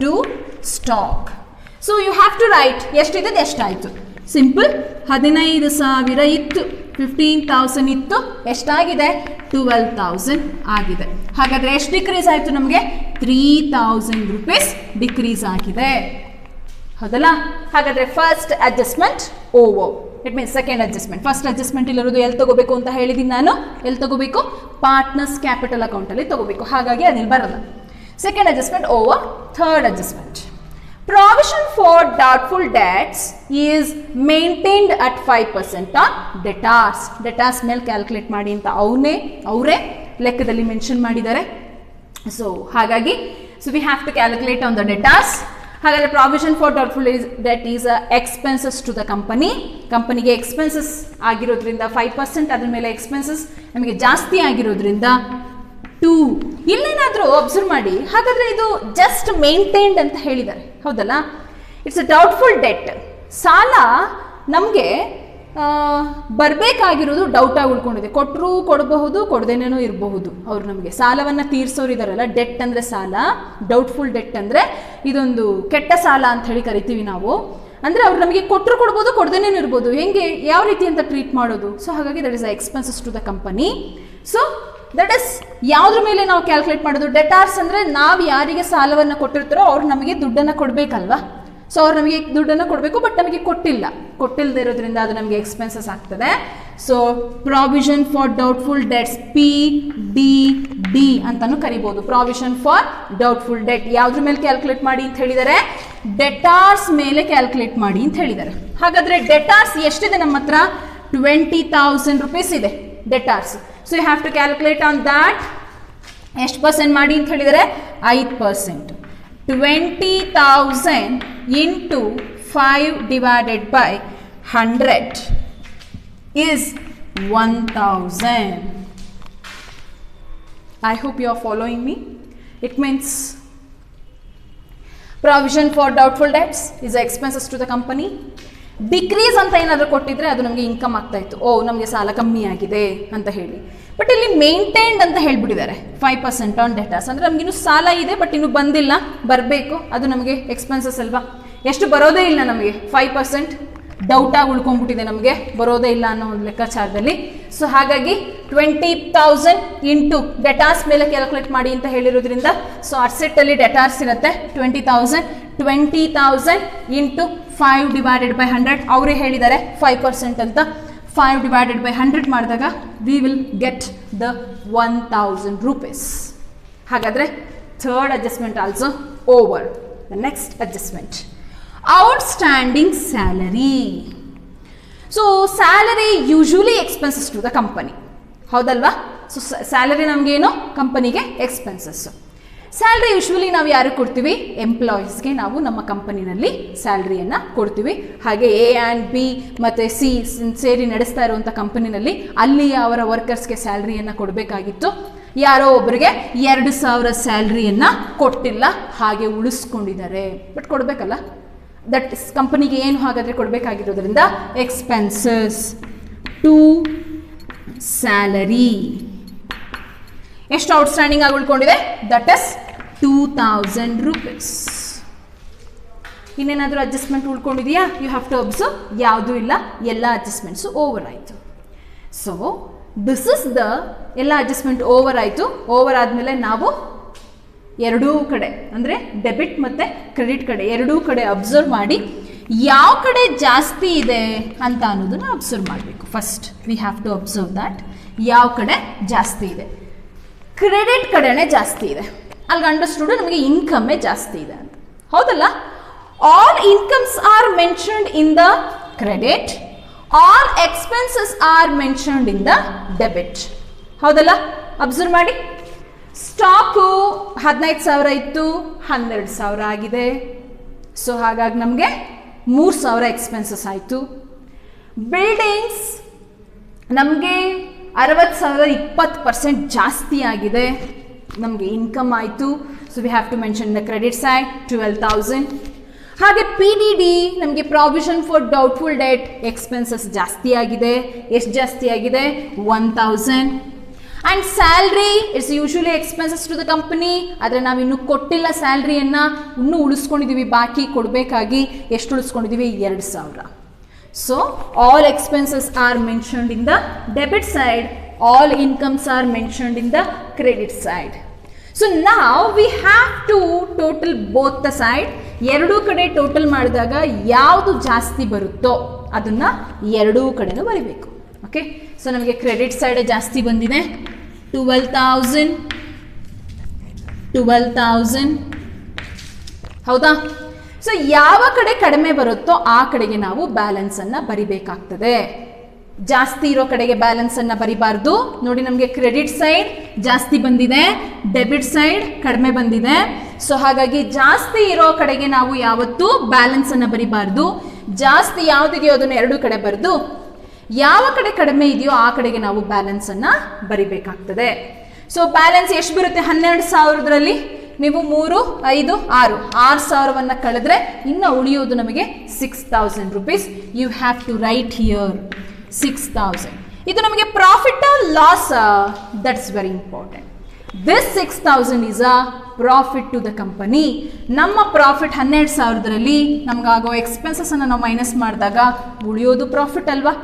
to stock. So you have to write ಎಷ್ಟಿದೆ ಎಷ್ಟಾಯಿತು. ಸಿಂಪಲ್, 15,000 ಇತ್ತು, 15,000 ಇತ್ತು, ಎಷ್ಟಾಗಿದೆ, 12,000 ಆಗಿದೆ. ಹಾಗಾದರೆ ಎಷ್ಟು ಡಿಕ್ರೀಸ್ ಆಯಿತು ನಮಗೆ, 3,000 ರೂಪೀಸ್ ಡಿಕ್ರೀಸ್ ಆಗಿದೆ, ಹೌದಲ್ಲ. ಹಾಗಾದರೆ first adjustment over. It means second adjustment. First adjustment ಇಲ್ಲಿರೋದು ಎಲ್ಲಿ ತಗೋಬೇಕು ಅಂತ ಹೇಳಿದ್ದೀನಿ ನಾನು, ಎಲ್ಲಿ ತಗೋಬೇಕು, ಪಾರ್ಟ್ನರ್ಸ್ ಕ್ಯಾಪಿಟಲ್ ಅಕೌಂಟಲ್ಲಿ ತಗೋಬೇಕು, ಹಾಗಾಗಿ ಅದಿಲ್ಲಿ ಬರಲ್ಲ. Second adjustment over. Third adjustment, provision for doubtful debts is maintained at 5% on debtors. debtors ಮೇಲೆ ಕ್ಯಾಲ್ಕುಲೇಟ್ ಮಾಡಿ ಅಂತ ಅವರೇ ಲೆಕ್ಕದಲ್ಲಿ ಮೆನ್ಷನ್ ಮಾಡಿದ್ದಾರೆ. ಸೊ ಹಾಗಾಗಿ so we have to calculate on the debtors. ಹಾಗಾದರೆ provision for doubtful debt is expenses to the company. ಕಂಪನಿಗೆ expenses ಆಗಿರೋದ್ರಿಂದ 5%, ಅದ್ರ ಮೇಲೆ ಎಕ್ಸ್ಪೆನ್ಸಸ್ ನಮಗೆ ಜಾಸ್ತಿ ಆಗಿರೋದ್ರಿಂದ 2. ಇಲ್ಲೇನಾದರೂ ಅಬ್ಸರ್ವ್ ಮಾಡಿ, ಹಾಗಾದರೆ ಇದು ಜಸ್ಟ್ ಮೇಂಟೈನ್ಡ್ ಅಂತ ಹೇಳಿದ್ದಾರೆ, ಹೌದಲ್ಲ. It's a doubtful debt. ಸಾಲ ನಮಗೆ ಬರಬೇಕಾಗಿರೋದು ಡೌಟಾಗಿ ಉಳ್ಕೊಂಡಿದೆ. ಕೊಟ್ಟರೂ ಕೊಡಬಹುದು, ಕೊಡದೇನೇನೋ ಇರಬಹುದು. ಅವರು ನಮಗೆ ಸಾಲವನ್ನು ತೀರಿಸೋರು ಇದ್ದಾರಲ್ಲ, ಡೆಟ್ ಅಂದರೆ ಸಾಲ, ಡೌಟ್ಫುಲ್ ಡೆಟ್ ಅಂದರೆ ಇದೊಂದು ಕೆಟ್ಟ ಸಾಲ ಅಂತ ಹೇಳಿ ಕರಿತೀವಿ ನಾವು. ಅಂದರೆ ಅವ್ರು ನಮಗೆ ಕೊಟ್ಟರು ಕೊಡ್ಬೋದು, ಕೊಡದೇನೇನೋ ಇರ್ಬೋದು. ಹೆಂಗೆ, ಯಾವ ರೀತಿ ಅಂತ ಟ್ರೀಟ್ ಮಾಡೋದು. ಸೊ ಹಾಗಾಗಿ that is a expenses to the company. So that is ಯಾವುದ್ರ ಮೇಲೆ ನಾವು ಕ್ಯಾಲ್ಕುಲೇಟ್ ಮಾಡೋದು, ಡೆಟಾರ್ಸ್ ಅಂದರೆ ನಾವು ಯಾರಿಗೆ ಸಾಲವನ್ನು ಕೊಟ್ಟಿರ್ತಾರೋ ಅವ್ರು ನಮಗೆ ದುಡ್ಡನ್ನು ಕೊಡಬೇಕಲ್ವಾ. ಸೊ ಅವ್ರು ನಮಗೆ ದುಡ್ಡನ್ನು ಕೊಡಬೇಕು, ಬಟ್ ನಮಗೆ ಕೊಟ್ಟಿಲ್ಲದೆ ಇರೋದ್ರಿಂದ ಅದು ನಮಗೆ ಎಕ್ಸ್ಪೆನ್ಸಸ್ ಆಗ್ತದೆ. So provision for doubtful debts, PDD ಅಂತಾನು ಕರಿಬೋದು. ಪ್ರಾವಿಷನ್ ಫಾರ್ ಡೌಟ್ಫುಲ್ ಡೆಟ್ ಯಾವುದ್ರ ಮೇಲೆ ಕ್ಯಾಲ್ಕುಲೇಟ್ ಮಾಡಿ ಅಂತ ಹೇಳಿದ್ದಾರೆ, ಡೆಟಾರ್ಸ್ ಮೇಲೆ ಕ್ಯಾಲ್ಕುಲೇಟ್ ಮಾಡಿ ಅಂತ ಹೇಳಿದ್ದಾರೆ. ಹಾಗಾದರೆ ಡೆಟಾರ್ಸ್ ಎಷ್ಟಿದೆ ನಮ್ಮ ಹತ್ರ, 20,000 ರೂಪೀಸ್ ಇದೆ debtors. So you have to calculate on that. ಎಷ್ಟು ಪರ್ಸೆಂಟ್ ಮಾಡಿ ಅಂತ ಹೇಳಿದರೆ, 5%. 20,000 into 5 divided by 100 is 1,000. I hope you are following me. It means provision for doubtful debts is expenses to the company. Decrease ಅಂತ ಏನಾದರೂ ಕೊಟ್ಟಿದ್ರೆ ಅದು ನಮಗೆ income ಆಗ್ತಾ ಇತ್ತು, ಓ ನಮಗೆ ಸಾಲ ಕಮ್ಮಿ ಆಗಿದೆ ಅಂತ ಹೇಳಿ. ಬಟ್ ಇಲ್ಲಿ ಮೇಂಟೈನ್ಡ್ ಅಂತ ಹೇಳ್ಬಿಟ್ಟಿದ್ದಾರೆ 5% ಆನ್ ಡೆಟಾಸ್, ಅಂದರೆ ನಮಗಿನ್ನೂ ಸಾಲ ಇದೆ ಬಟ್ ಇನ್ನೂ ಬಂದಿಲ್ಲ, ಬರಬೇಕು, ಅದು ನಮಗೆ ಎಕ್ಸ್ಪೆನ್ಸಸ್ ಅಲ್ವಾ, ಎಷ್ಟು ಬರೋದೇ ಇಲ್ಲ ನಮಗೆ 5% ಡೌಟಾಗಿ ಉಳ್ಕೊಂಡ್ಬಿಟ್ಟಿದೆ, ನಮಗೆ ಬರೋದೇ ಇಲ್ಲ ಅನ್ನೋ ಒಂದು ಲೆಕ್ಕಾಚಾರದಲ್ಲಿ. ಸೊ ಹಾಗಾಗಿ 20,000 ಇಂಟು ಡೆಟಾರ್ಸ್ ಮೇಲೆ ಕ್ಯಾಲ್ಕುಲೇಟ್ ಮಾಡಿ ಅಂತ ಹೇಳಿರೋದ್ರಿಂದ, ಸೊ ಅಸೆಟ್ಟಲ್ಲಿ ಡೆಟಾರ್ಸ್ ಇರುತ್ತೆ 20,000 ಇಂಟು 5/100, ಅವರೇ ಹೇಳಿದ್ದಾರೆ 5% ಅಂತ. 5/100 ಮಾಡಿದಾಗ we will get the 1,000 rupees. ಹಾಗಾದರೆ third adjustment also over. The next adjustment, outstanding salary. So salary usually expenses to the company, ಹೌದಲ್ವಾ? ಸೊ ಸ್ಯಾಲರಿ ನಮಗೇನು, ಕಂಪನಿಗೆ ಎಕ್ಸ್ಪೆನ್ಸಸ್ಸು. ಸ್ಯಾಲ್ರಿ ಯೂಶ್ವಲಿ ನಾವು ಯಾರು ಕೊಡ್ತೀವಿ, ಎಂಪ್ಲಾಯೀಸ್ಗೆ ನಾವು ನಮ್ಮ ಕಂಪನಿನಲ್ಲಿ ಸ್ಯಾಲ್ರಿಯನ್ನು ಕೊಡ್ತೀವಿ. ಹಾಗೆ ಎ ಆ್ಯಂಡ್ ಬಿ ಮತ್ತು ಸಿ ಸೇರಿ ನಡೆಸ್ತಾ ಇರುವಂಥ ಕಂಪನಿನಲ್ಲಿ ಅಲ್ಲಿ ಅವರ ವರ್ಕರ್ಸ್ಗೆ ಸ್ಯಾಲ್ರಿಯನ್ನು ಕೊಡಬೇಕಾಗಿತ್ತು. ಯಾರೋ ಒಬ್ಬರಿಗೆ 2,000 ಸ್ಯಾಲ್ರಿಯನ್ನು ಕೊಟ್ಟಿಲ್ಲ, ಹಾಗೆ ಉಳಿಸ್ಕೊಂಡಿದ್ದಾರೆ. ಬಟ್ ಕೊಡಬೇಕಲ್ಲ, ದಟ್ ಕಂಪನಿಗೆ ಏನು ಹಾಗಾದರೆ ಕೊಡಬೇಕಾಗಿರೋದ್ರಿಂದ ಎಕ್ಸ್ಪೆನ್ಸಸ್ ಟು ಸ್ಯಾಲರಿ. ಎಷ್ಟು ಔಟ್ಸ್ಟ್ಯಾಂಡಿಂಗ್ ಆಗಿ ಉಳ್ಕೊಂಡಿದೆ, ದಟ್ ಇಸ್ 2,000 rupees. ಇನ್ನೇನಾದರೂ ಅಡ್ಜಸ್ಟ್ಮೆಂಟ್ ಉಳ್ಕೊಂಡಿದೆಯಾ? ಯು ಹ್ಯಾವ್ ಟು ಅಬ್ಸರ್ವ್, ಯಾವುದೂ ಇಲ್ಲ, ಎಲ್ಲ ಅಡ್ಜಸ್ಟ್ಮೆಂಟ್ಸು ಓವರ್ ಆಯಿತು. ಸೊ ದಿಸ್ ಇಸ್ ದ ಎಲ್ಲ ಅಡ್ಜಸ್ಟ್ಮೆಂಟ್ ಓವರ್ ಆಯಿತು. ಓವರ್ ಆದಮೇಲೆ ನಾವು ಎರಡೂ ಕಡೆ ಅಂದರೆ ಡೆಬಿಟ್ ಮತ್ತು ಕ್ರೆಡಿಟ್ ಕಡೆ ಎರಡೂ ಕಡೆ ಅಬ್ಸರ್ವ್ ಮಾಡಿ ಯಾವ ಕಡೆ ಜಾಸ್ತಿ ಇದೆ ಅಂತ ಅನ್ನೋದನ್ನು ಅಬ್ಸರ್ವ್ ಮಾಡಬೇಕು. First we have to observe that ಯಾವ ಕಡೆ ಜಾಸ್ತಿ ಇದೆ. ಕ್ರೆಡಿಟ್ ಕಡೆನೇ ಜಾಸ್ತಿ ಇದೆ, ಅಲ್ಲಿ ಅಂಡರ್ಸ್ಟುಡ್ ನಮಗೆ ಇನ್ಕಮ್ಮೇ ಜಾಸ್ತಿ ಇದೆ ಅಂತ, ಹೌದಲ್ಲ? All incomes are mentioned in the credit, all expenses are mentioned in the debit, ಹೌದಲ್ಲ? ಅಬ್ಸರ್ವ್ ಮಾಡಿ, ಸ್ಟಾಕು 15,000 ಇತ್ತು, 12,000 ಆಗಿದೆ. ಸೊ ಹಾಗಾಗಿ ನಮಗೆ 3,000 ಎಕ್ಸ್ಪೆನ್ಸಸ್ ಆಯಿತು. ಬಿಲ್ಡಿಂಗ್ಸ್ ನಮಗೆ 60,000 20% ಜಾಸ್ತಿ ಆಗಿದೆ, ನಮಗೆ ಇನ್ಕಮ್ ಆಯಿತು. So we have to mention the credit side 12,000. ಹಾಗೆ ಪಿ ಡಿ ಡಿ ನಮಗೆ provision for doubtful debt expenses ಜಾಸ್ತಿ ಆಗಿದೆ. ಎಷ್ಟು ಜಾಸ್ತಿ ಆಗಿದೆ? 1,000. And salary it's usually expenses to the company, ಆದರೆ ನಾವು ಇನ್ನೂ ಕೊಟ್ಟಿಲ್ಲ ಸ್ಯಾಲ್ರಿಯನ್ನು, ಇನ್ನೂ ಉಳಿಸ್ಕೊಂಡಿದ್ದೀವಿ, ಬಾಕಿ ಕೊಡಬೇಕಾಗಿ. ಎಷ್ಟು ಉಳಿಸ್ಕೊಂಡಿದ್ದೀವಿ? 2,000. So all expenses are mentioned in the debit side, all incomes are mentioned in the credit side. So now we have to total both the side. ಎರಡೂ ಕಡೆ total ಮಾಡಿದಾಗ ಯಾವುದು ಜಾಸ್ತಿ ಬರುತ್ತೋ ಅದನ್ನು ಎರಡೂ ಕಡೆನೂ ಬರೀಬೇಕು. ಓಕೆ, ಸೊ ನಮಗೆ ಕ್ರೆಡಿಟ್ ಸೈಡ್ ಜಾಸ್ತಿ ಬಂದಿದೆ 12,000, ಹೌದಾ? ಸೊ ಯಾವ ಕಡೆ ಕಡಿಮೆ ಬರುತ್ತೋ ಆ ಕಡೆಗೆ ನಾವು ಬ್ಯಾಲೆನ್ಸನ್ನು ಬರಿಬೇಕಾಗ್ತದೆ. ಜಾಸ್ತಿ ಇರೋ ಕಡೆಗೆ ಬ್ಯಾಲೆನ್ಸನ್ನು ಬರಿಬಾರ್ದು. ನೋಡಿ, ನಮಗೆ ಕ್ರೆಡಿಟ್ ಸೈಡ್ ಜಾಸ್ತಿ ಬಂದಿದೆ, ಡೆಬಿಟ್ ಸೈಡ್ ಕಡಿಮೆ ಬಂದಿದೆ. ಸೊ ಹಾಗಾಗಿ ಜಾಸ್ತಿ ಇರೋ ಕಡೆಗೆ ನಾವು ಯಾವತ್ತೂ ಬ್ಯಾಲೆನ್ಸನ್ನು ಬರಿಬಾರ್ದು. ಜಾಸ್ತಿ ಯಾವುದಿದೆಯೋ ಅದನ್ನು ಎರಡೂ ಕಡೆ ಬರೆದು ಯಾವ ಕಡೆ ಕಡಿಮೆ ಇದೆಯೋ ಆ ಕಡೆಗೆ ನಾವು ಬ್ಯಾಲೆನ್ಸನ್ನು ಬರಿಬೇಕಾಗ್ತದೆ. ಸೊ ಬ್ಯಾಲೆನ್ಸ್ ಎಷ್ಟು ಬರುತ್ತೆ? 12,000ರಲ್ಲಿ ನೀವು 3, 5, 6,000ವನ್ನು ಕಳೆದ್ರೆ ಇನ್ನು ಉಳಿಯೋದು ನಮಗೆ 6,000 rupees. You have to write here 6,000. ಇದು ನಮಗೆ profit loss? That's very important. This 6,000 is a profit to the company. ನಮ್ಮ ಪ್ರಾಫಿಟ್ 12,000ರಲ್ಲಿ ನಮಗಾಗೋ ಎಕ್ಸ್ಪೆನ್ಸಸ್ಸನ್ನು ನಾವು ಮೈನಸ್ ಮಾಡಿದಾಗ ಉಳಿಯೋದು ಪ್ರಾಫಿಟ್ ಅಲ್ವಾ?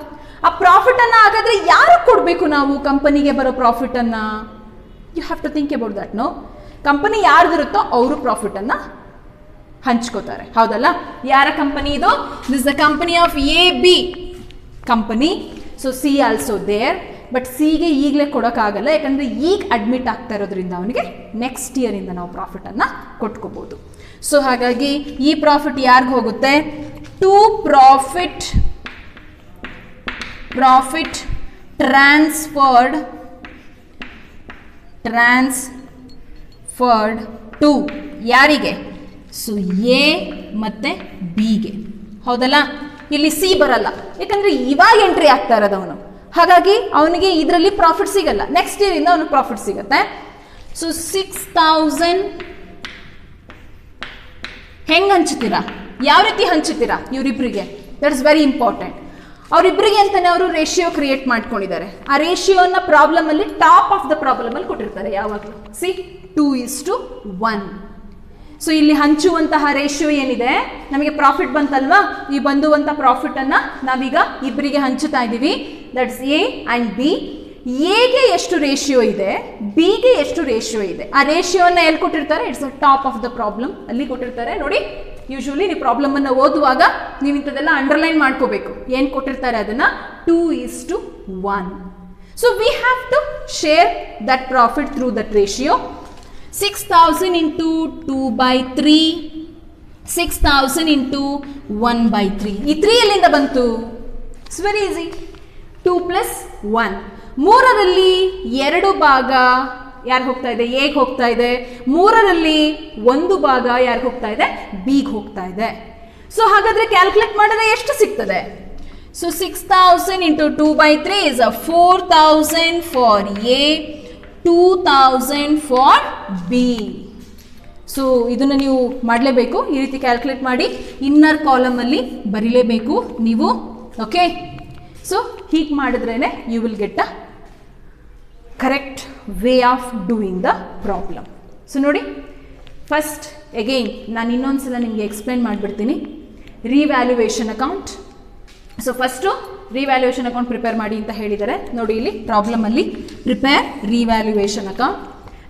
ಆ ಪ್ರಾಫಿಟನ್ನು ಹಾಗಾದರೆ ಯಾರು ಕೊಡಬೇಕು? ನಾವು ಕಂಪನಿಗೆ ಬರೋ ಪ್ರಾಫಿಟನ್ನು you have to think about that. No, company ಯಾರ್ದಿರುತ್ತೋ ಅವರು ಪ್ರಾಫಿಟನ್ನು ಹಂಚ್ಕೋತಾರೆ, ಹೌದಲ್ಲ? ಯಾರ ಕಂಪನಿ ಇದು? This the company of A B company. So C also there, but ಸಿಗೆ ಈಗಲೇ ಕೊಡೋಕ್ಕಾಗಲ್ಲ, ಯಾಕಂದರೆ ಈಗ ಅಡ್ಮಿಟ್ ಆಗ್ತಾ ಇರೋದ್ರಿಂದ ಅವನಿಗೆ ನೆಕ್ಸ್ಟ್ ಇಯರಿಂದ ನಾವು ಪ್ರಾಫಿಟನ್ನು ಕೊಟ್ಕೋಬೋದು. ಸೊ ಹಾಗಾಗಿ ಈ ಪ್ರಾಫಿಟ್ ಯಾರಿಗೆ ಹೋಗುತ್ತೆ? ಟು ಪ್ರಾಫಿಟ್ ಟ್ರಾನ್ಸ್ಫರ್ಡ್ ಟು ಯಾರಿಗೆ? ಸೊ ಎ ಮತ್ತು ಬಿಗೆ, ಹೌದಲ್ಲ? ಇಲ್ಲಿ ಸಿ ಬರಲ್ಲ, ಯಾಕಂದರೆ ಇವಾಗ ಎಂಟ್ರಿ ಆಗ್ತಾ ಇರೋದು ಅವನು. ಹಾಗಾಗಿ ಅವನಿಗೆ ಇದರಲ್ಲಿ ಪ್ರಾಫಿಟ್ ಸಿಗಲ್ಲ, ನೆಕ್ಸ್ಟ್ ಇಯರಿಂದ ಅವನಿಗೆ ಪ್ರಾಫಿಟ್ ಸಿಗುತ್ತೆ. ಸೊ 6,000 ಹೆಂಗೆ ಹಂಚ್ತೀರಾ? ಯಾವ ರೀತಿ ಹಂಚುತ್ತೀರಾ? ಇವರಿಬ್ಬರಿಗೆ ದಟ್ ಇಸ್ ವೆರಿ ಇಂಪಾರ್ಟೆಂಟ್. ಅವರಿಬ್ಬರಿಗೆ ಅಂತಾನೆ ಅವರು ರೇಷಿಯೋ ಕ್ರಿಯೇಟ್ ಮಾಡ್ಕೊಂಡಿದ್ದಾರೆ. ಆ ರೇಷಿಯೋನ ಪ್ರಾಬ್ಲಮ್ ಅಲ್ಲಿ ಟಾಪ್ ಆಫ್ ದ ಪ್ರಾಬ್ಲಮ್ ಅಲ್ಲಿ ಕೊಟ್ಟಿರ್ತಾರೆ ಯಾವಾಗಲೂ. ಸಿ 2:1. ಸೊ ಇಲ್ಲಿ ಹಂಚುವಂತಹ ರೇಷಿಯೋ ಏನಿದೆ, ನಮಗೆ ಪ್ರಾಫಿಟ್ ಬಂತಲ್ವಾ, ಈ ಬಂದುವಂತ ಪ್ರಾಫಿಟ್ ಅನ್ನ ನಾವೀಗ ಇಬ್ಬರಿಗೆ ಹಂಚುತ್ತಾ ಇದ್ದೀವಿ. That's A and B. ಎಗೆ ಎಷ್ಟು ರೇಷಿಯೋ ಇದೆ, ಬಿಗೆ ಎಷ್ಟು ರೇಷಿಯೋ ಇದೆ, ಆ ರೇಷಿಯೋನ ಎಲ್ಲಿ ಕೊಟ್ಟಿರ್ತಾರೆ, it's top of the problem ಅಲ್ಲಿ ಕೊಟ್ಟಿರ್ತಾರೆ. ನೋಡಿ, ಯೂಶುವಲಿ ನೀವು ಪ್ರಾಬ್ಲಮ್ ಅನ್ನ ಓದುವಾಗ ನೀವು ಇಂಥದ್ದೆಲ್ಲ ಅಂಡರ್ಲೈನ್ ಮಾಡ್ಕೋಬೇಕು. ಏನು ಕೊಟ್ಟಿರ್ತಾರೆ ಅದನ್ನ, 2:1. So we have to share that profit through that ratio. 6,000 into 2/3, 6,000 into 1/3. ಈ 3 ಎಲ್ಲಿಂದ ಬಂತು? It's very easy. 2 + 1. 3ರಲ್ಲಿ 2 ಭಾಗ ಯಾರು ಹೋಗ್ತಾ ಇದೆ, ಎಗೆ ಹೋಗ್ತಾ ಇದೆ. 3ರಲ್ಲಿ 1 ಭಾಗ ಯಾರು ಹೋಗ್ತಾ ಇದೆ, ಬಿಗೆ ಹೋಗ್ತಾ ಇದೆ. ಸೊ ಹಾಗಾದ್ರೆ ಕ್ಯಾಲ್ಕುಲೇಟ್ ಮಾಡಿದ್ರೆ ಎಷ್ಟು ಸಿಗ್ತದೆ? So 6,000 into 2/3 is 4,000 for A, 2,000 for B. So ಇದನ್ನು ನೀವು ಮಾಡಲೇಬೇಕು. ಈ ರೀತಿ ಕ್ಯಾಲ್ಕುಲೇಟ್ ಮಾಡಿ ಇನ್ನರ್ ಕಾಲಮ್ ಅಲ್ಲಿ ಬರೀಲೇಬೇಕು ನೀವು. ಓಕೆ, ಸೊ ಹೀಗೆ ಮಾಡಿದ್ರೇನೆ you will get a correct way of doing the problem. So ನೋಡಿ, ಫಸ್ಟ್ ಅಗೈನ್ ನಾನು ಇನ್ನೊಂದ್ಸಲ ನಿಮಗೆ ಎಕ್ಸ್ಪ್ಲೇನ್ ಮಾಡಿಬಿಡ್ತೀನಿ. Revaluation account. So first revaluation account prepare ಮಾಡಿ ಅಂತ ಹೇಳಿದ್ದಾರೆ. ನೋಡಿ ಇಲ್ಲಿ ಪ್ರಾಬ್ಲಮ್ ಅಲ್ಲಿ ಪ್ರಿಪೇರ್ ರಿವ್ಯಾಲ್ಯೂಯೇಷನ್ ಅಕೌಂಟ್.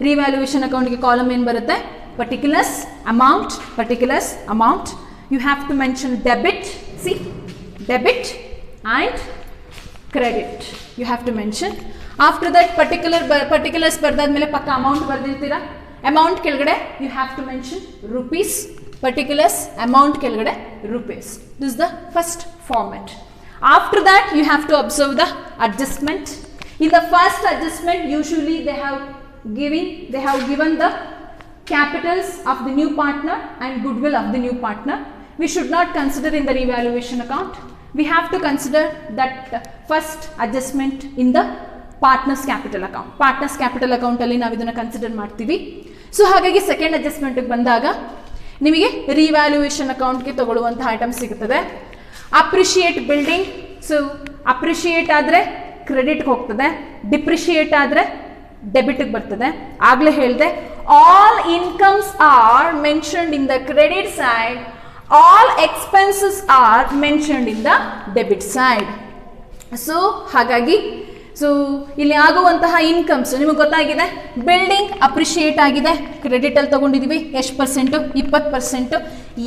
ರಿವ್ಯಾಲ್ಯೂಯೇಷನ್ ಅಕೌಂಟ್ಗೆ ಕಾಲಮ್ ಏನು ಬರುತ್ತೆ, particulars amount, particulars amount. You have to mention debit. See, debit and credit you have to mention. After that particulars ಬರ್ದಾದ್ಮೇಲೆ ಪಕ್ಕ ಅಮೌಂಟ್ ಬರ್ದಿರ್ತೀರಾ. ಅಮೌಂಟ್ ಕೆಳಗಡೆ you have to mention rupees. Particulars amount ಕೆಳಗಡೆ rupees. This is the first format. After that, you have to observe the adjustment. In the first adjustment, usually they have given the capitals of the new partner and goodwill of the new partner. We should not consider in the revaluation account. We have to consider that first adjustment in the partner's capital account. Partner's capital account ಅಲ್ಲಿ ನಾವು ಇದನ್ನ consider ಮಾಡ್ತೀವಿ. So ಹಾಗಾಗಿ second ಅಡ್ಜಸ್ಟ್ಮೆಂಟ್ಗೆ ಬಂದಾಗ ನಿಮಗೆ revaluation ಅಕೌಂಟ್ಗೆ ತಗೊಳ್ಳುವಂತಹ item ಸಿಗುತ್ತದೆ. Appreciate building. ಸೊ ಅಪ್ರಿಷಿಯೇಟ್ ಆದರೆ ಕ್ರೆಡಿಟ್ಗೆ ಹೋಗ್ತದೆ, ಡಿಪ್ರಿಷಿಯೇಟ್ ಆದರೆ ಡೆಬಿಟ್ಗೆ ಬರ್ತದೆ. ಆಗಲೇ ಹೇಳಿದೆ, all incomes are mentioned in the credit side, all expenses are mentioned in the debit side. So ಹಾಗಾಗಿ ಸೊ ಇಲ್ಲಿ ಆಗುವಂತಹ ಇನ್ಕಮ್ಸ್ ನಿಮಗೆ ಗೊತ್ತಾಗಿದೆ. ಬಿಲ್ಡಿಂಗ್ ಅಪ್ರಿಷಿಯೇಟ್ ಆಗಿದೆ, ಕ್ರೆಡಿಟಲ್ಲಿ ತಗೊಂಡಿದ್ದೀವಿ. ಎಷ್ಟು ಪರ್ಸೆಂಟು? 20%.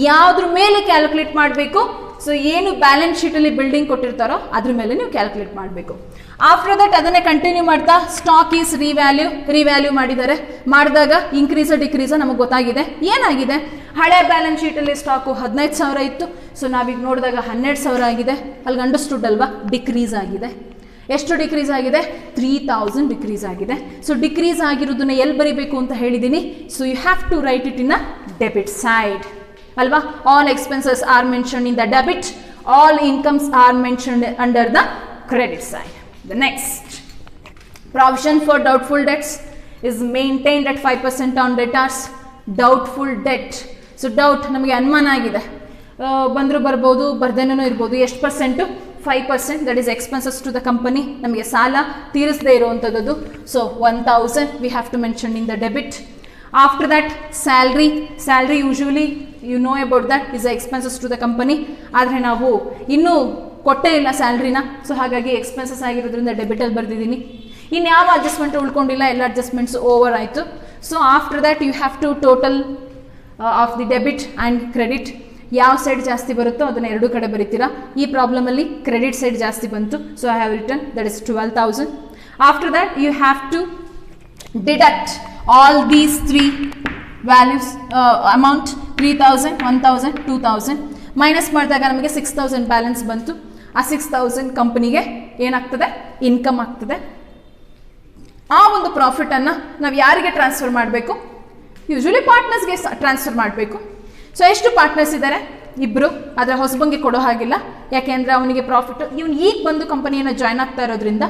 ಯಾವುದ್ರ ಮೇಲೆ ಕ್ಯಾಲ್ಕುಲೇಟ್ ಮಾಡಬೇಕು? ಸೊ ಏನು ಬ್ಯಾಲೆನ್ಸ್ ಶೀಟಲ್ಲಿ ಬಿಲ್ಡಿಂಗ್ ಕೊಟ್ಟಿರ್ತಾರೋ ಅದ್ರ ಮೇಲೆ ನೀವು ಕ್ಯಾಲ್ಕುಲೇಟ್ ಮಾಡಬೇಕು. ಆಫ್ಟರ್ ದಟ್ ಅದನ್ನೇ ಕಂಟಿನ್ಯೂ ಮಾಡ್ತಾ ಸ್ಟಾಕ್ ಈಸ್ ರಿವ್ಯಾಲ್ಯೂ ಮಾಡಿದಾಗ ಇನ್ಕ್ರೀಸ ಡಿಕ್ರೀಸ ನಮಗೆ ಗೊತ್ತಾಗಿದೆ. ಏನಾಗಿದೆ, ಹಳೆ ಬ್ಯಾಲೆನ್ಸ್ ಶೀಟಲ್ಲಿ ಸ್ಟಾಕು 15,000 ಇತ್ತು. ಸೊ ನಾವೀಗ ನೋಡಿದಾಗ 12,000 ಆಗಿದೆ. ಅಲ್ಲಿಗೆ ಅಂಡರ್ಸ್ಟುಡ್ ಅಲ್ವಾ, ಡಿಕ್ರೀಸ್ ಆಗಿದೆ. ಎಷ್ಟು ಡಿಕ್ರೀಸ್ ಆಗಿದೆ? 3,000 ಡಿಕ್ರೀಸ್ ಆಗಿದೆ. ಸೊ ಡಿಕ್ರೀಸ್ ಆಗಿರೋದನ್ನ ಎಲ್ಲಿ ಬರೀಬೇಕು ಅಂತ ಹೇಳಿದ್ದೀನಿ. So you have to write it in a debit side ಅಲ್ವಾ. All expenses are mentioned in the debit, all incomes are mentioned under the credit side. The next, provision for doubtful debts is maintained at 5% on debtors. Doubtful debt. So doubt, ನಮಗೆ ಅನುಮಾನ ಆಗಿದೆ, ಬಂದರೂ ಬರ್ಬೋದು, ಬರ್ದೇನೂ ಇರ್ಬೋದು. ಎಷ್ಟು percent? 5%. That is expenses to the company. ನಮಗೆ ಸಾಲ ತೀರಿಸದೇ ಇರುವಂಥದ್ದು. So 1,000 we have to mention in the debit. After that salary usually you know about that is expenses to the company. ಆದರೆ ನಾವು ಇನ್ನೂ ಕೊಟ್ಟೇ ಇಲ್ಲ ಸ್ಯಾಲ್ರಿನ. ಸೊ ಹಾಗಾಗಿ ಎಕ್ಸ್ಪೆನ್ಸಸ್ ಆಗಿರೋದ್ರಿಂದ ಡೆಬಿಟಲ್ಲಿ ಬರೆದಿದ್ದೀನಿ. ಇನ್ನು ಯಾವ ಅಡ್ಜಸ್ಟ್ಮೆಂಟ್ ಉಳ್ಕೊಂಡಿಲ್ಲ, ಎಲ್ಲ ಅಡ್ಜಸ್ಟ್ಮೆಂಟ್ಸ್ ಓವರ್ ಆಯಿತು. So after that you have to total of the debit and credit. ಯಾವ ಸೈಡ್ ಜಾಸ್ತಿ ಬರುತ್ತೋ ಅದನ್ನು ಎರಡೂ ಕಡೆ ಬರೀತೀರಾ. ಈ ಪ್ರಾಬ್ಲಮಲ್ಲಿ ಕ್ರೆಡಿಟ್ ಸೈಡ್ ಜಾಸ್ತಿ ಬಂತು. So I have return that is 12,000. After that you have to deduct all these 3 values amount 3,000, 1,000, 2,000 minus ಮಾಡಿದಾಗ ನಮಗೆ 6,000 ಬ್ಯಾಲೆನ್ಸ್ ಬಂತು. ಆ 6,000 ಕಂಪನಿಗೆ ಏನಾಗ್ತದೆ? ಇನ್ಕಮ್ ಆಗ್ತದೆ. ಆ ಒಂದು ಪ್ರಾಫಿಟನ್ನು ನಾವು ಯಾರಿಗೆ ಟ್ರಾನ್ಸ್ಫರ್ ಮಾಡಬೇಕು? ಯೂಶುವಲಿ ಪಾರ್ಟ್ನರ್ಸ್ಗೆ ಟ್ರಾನ್ಸ್ಫರ್ ಮಾಡಬೇಕು. ಸೊ ಎಷ್ಟು ಪಾರ್ಟ್ನರ್ಸ್ ಇದ್ದಾರೆ? 2. ಆದರೆ ಹೊಸಬಂಗೆ ಕೊಡೋ ಹಾಗಿಲ್ಲ. ಯಾಕೆಂದರೆ ಅವನಿಗೆ ಪ್ರಾಫಿಟ್, ಇವನು ಈಗ ಬಂದು ಕಂಪನಿಯನ್ನು ಜಾಯ್ನ್ ಆಗ್ತಾ ಇರೋದ್ರಿಂದ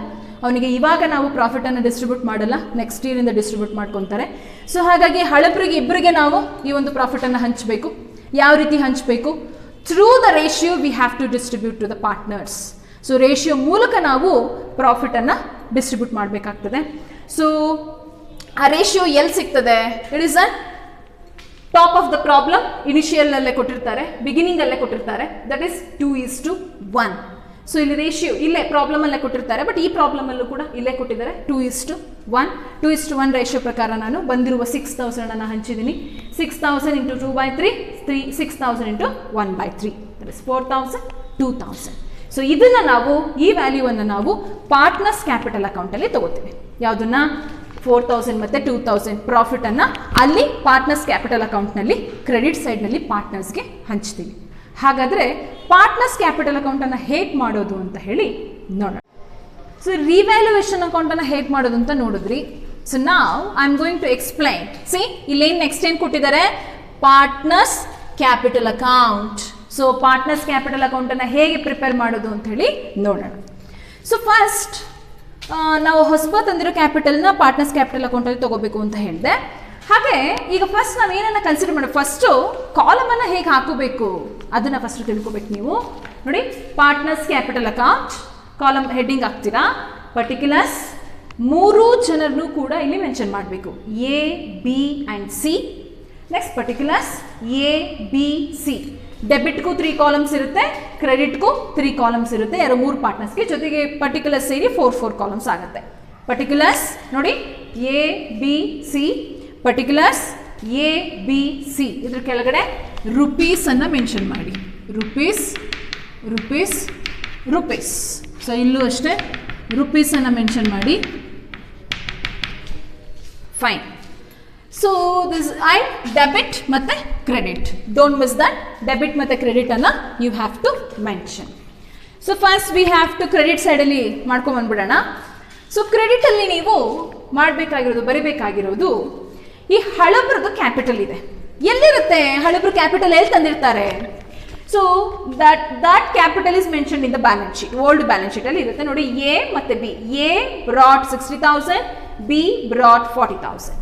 ಅವನಿಗೆ ಇವಾಗ ನಾವು ಪ್ರಾಫಿಟನ್ನು ಡಿಸ್ಟ್ರಿಬ್ಯೂಟ್ ಮಾಡಲ್ಲ, ನೆಕ್ಸ್ಟ್ ಇಯರಿಂದ ಡಿಸ್ಟ್ರಿಬ್ಯೂಟ್ ಮಾಡ್ಕೊತಾರೆ. ಸೊ ಹಾಗಾಗಿ ಹಳಬರಿಗೆ 2ರಿಗೆ ನಾವು ಈ ಒಂದು ಪ್ರಾಫಿಟನ್ನು ಹಂಚಬೇಕು. ಯಾವ ರೀತಿ ಹಂಚಬೇಕು? Through the ratio we have to distribute to the partners. So ratio ಮೂಲಕ ನಾವು ಪ್ರಾಫಿಟನ್ನು ಡಿಸ್ಟ್ರಿಬ್ಯೂಟ್ ಮಾಡಬೇಕಾಗ್ತದೆ. ಸೊ ಆ ರೇಷಿಯೋ ಎಲ್ಲಿ ಸಿಗ್ತದೆ? It is a top of the problem. Initial ಅಲ್ಲೇ ಕೊಟ್ಟಿರ್ತಾರೆ, ಬಿಗಿನಿಂಗ್ ಅಲ್ಲೇ ಕೊಟ್ಟಿರ್ತಾರೆ, ದಟ್ ಈಸ್ 2:1. ಸೊ ಇಲ್ಲಿ ರೇಷಿಯೋ ಇಲ್ಲೇ ಪ್ರಾಬ್ಲಮ್ ಅಲ್ಲೇ ಕೊಟ್ಟಿರ್ತಾರೆ, ಬಟ್ ಈ ಪ್ರಾಬ್ಲಮ್ ಅಲ್ಲೂ ಕೂಡ ಇಲ್ಲೇ ಕೊಟ್ಟಿದ್ದಾರೆ 2:1. 2:1 ರೇಷಿಯೋ ಪ್ರಕಾರ ನಾನು ಬಂದಿರುವ 6,000 ಅನ್ನು ಹಂಚಿದ್ದೀನಿ. 6,000 into 2/3, 6,000 into 1/3, that is 4,000, 2,000. So ಇದನ್ನು ನಾವು, ಈ ವ್ಯಾಲ್ಯೂವನ್ನು ನಾವು ಪಾರ್ಟ್ನರ್ಸ್ ಕ್ಯಾಪಿಟಲ್ ಅಕೌಂಟಲ್ಲಿ ತಗೋತೀವಿ. ಯಾವುದನ್ನ? 4,000 ಮತ್ತು 2,000 ಪ್ರಾಫಿಟನ್ನು ಅಲ್ಲಿ ಪಾರ್ಟ್ನರ್ಸ್ ಕ್ಯಾಪಿಟಲ್ ಅಕೌಂಟ್ನಲ್ಲಿ ಕ್ರೆಡಿಟ್ ಸೈಡ್ನಲ್ಲಿ ಪಾರ್ಟ್ನರ್ಸ್ಗೆ ಹಂಚ್ತೀವಿ. ಹಾಗಾದರೆ ಪಾರ್ಟ್ನರ್ಸ್ ಕ್ಯಾಪಿಟಲ್ ಅಕೌಂಟನ್ನು ಹೇಗೆ ಮಾಡೋದು ಅಂತ ಹೇಳಿ ನೋಡೋಣ. ಸೊ ರಿವ್ಯಾಲ್ಯೂಯೇಷನ್ ಅಕೌಂಟನ್ನು ಹೇಗೆ ಮಾಡೋದು ಅಂತ ನೋಡಿದ್ರಿ. ಸೊ ನಾವ್ I am going to explain. See ಇಲ್ಲೇನು ನೆಕ್ಸ್ಟ್ ಏನು ಕೊಟ್ಟಿದ್ದಾರೆ? Partners capital account. So partners capital ಅಕೌಂಟನ್ನು ಹೇಗೆ ಪ್ರಿಪೇರ್ ಮಾಡೋದು ಅಂತ ಹೇಳಿ ನೋಡೋಣ. ಸೊ ಫಸ್ಟ್ ನಾವು ಹೊಸಬ ತಂದಿರೋ ಕ್ಯಾಪಿಟಲ್ನ ಪಾರ್ಟ್ನರ್ಸ್ ಕ್ಯಾಪಿಟಲ್ ಅಕೌಂಟಲ್ಲಿ ತಗೋಬೇಕು ಅಂತ ಹೇಳಿದೆ. ಹಾಗೆ ಈಗ ಫಸ್ಟ್ ನಾವು ಏನನ್ನ ಕನ್ಸಿಡರ್ ಮಾಡಿ, ಫಸ್ಟು ಕಾಲಮನ್ನು ಹೇಗೆ ಹಾಕೋಬೇಕು ಅದನ್ನು ಫಸ್ಟ್ ತಿಳ್ಕೊಬೇಕು ನೀವು. ನೋಡಿ, partners capital account column heading ಹಾಕ್ತೀರಾ. ಪರ್ಟಿಕ್ಯುಲರ್ಸ್ 3 ಜನರನ್ನು ಕೂಡ ಇಲ್ಲಿ ಮೆನ್ಷನ್ ಮಾಡಬೇಕು, A, B and C. Next particulars A, B, C. ಡೆಬಿಟ್ಗೂ 3 columns ಇರುತ್ತೆ, ಕ್ರೆಡಿಟ್ಗೂ 3 ಕಾಲಮ್ಸ್ ಇರುತ್ತೆ, 3 ಪಾರ್ಟ್ನರ್ಸ್ಗೆ, ಜೊತೆಗೆ ಪರ್ಟಿಕ್ಯುಲರ್ಸ್ ಸೇರಿ 4 ಕಾಲಮ್ಸ್ ಆಗುತ್ತೆ. ಪರ್ಟಿಕ್ಯುಲರ್ಸ್ ನೋಡಿ A, B, C. Particulars A, B, C. ಇದ್ರ ಕೆಳಗಡೆ ರುಪೀಸ್ ಅನ್ನು ಮೆನ್ಷನ್ ಮಾಡಿ. Rupees, rupees, rupees. ಸೊ ಇಲ್ಲೂ ಅಷ್ಟೇ ರುಪೀಸ್ ಅನ್ನು ಮೆನ್ಷನ್ ಮಾಡಿ. Fine. So this I debit ಮತ್ತು credit, don't miss that. Debit ಮತ್ತು ಕ್ರೆಡಿಟನ್ನು you have to mention. So first we have to credit ಸೈಡಲ್ಲಿ ಮಾಡ್ಕೊಂಬಂದ್ಬಿಡೋಣ. ಸೊ ಕ್ರೆಡಿಟಲ್ಲಿ ನೀವು ಮಾಡಬೇಕಾಗಿರೋದು, ಬರೀಬೇಕಾಗಿರೋದು, ಈ ಹಳಬ್ರದ್ದು ಕ್ಯಾಪಿಟಲ್ ಇದೆ. ಎಲ್ಲಿರುತ್ತೆ ಹಳಬ್ರು ಕ್ಯಾಪಿಟಲ್? ಎಲ್ಲಿ ತಂದಿರ್ತಾರೆ? So that capital is mention in the balance sheet, old balance sheet ಅಲ್ಲಿ ಇರುತ್ತೆ ನೋಡಿ. A ಮತ್ತು B. A brought 60,000, B brought 40,000.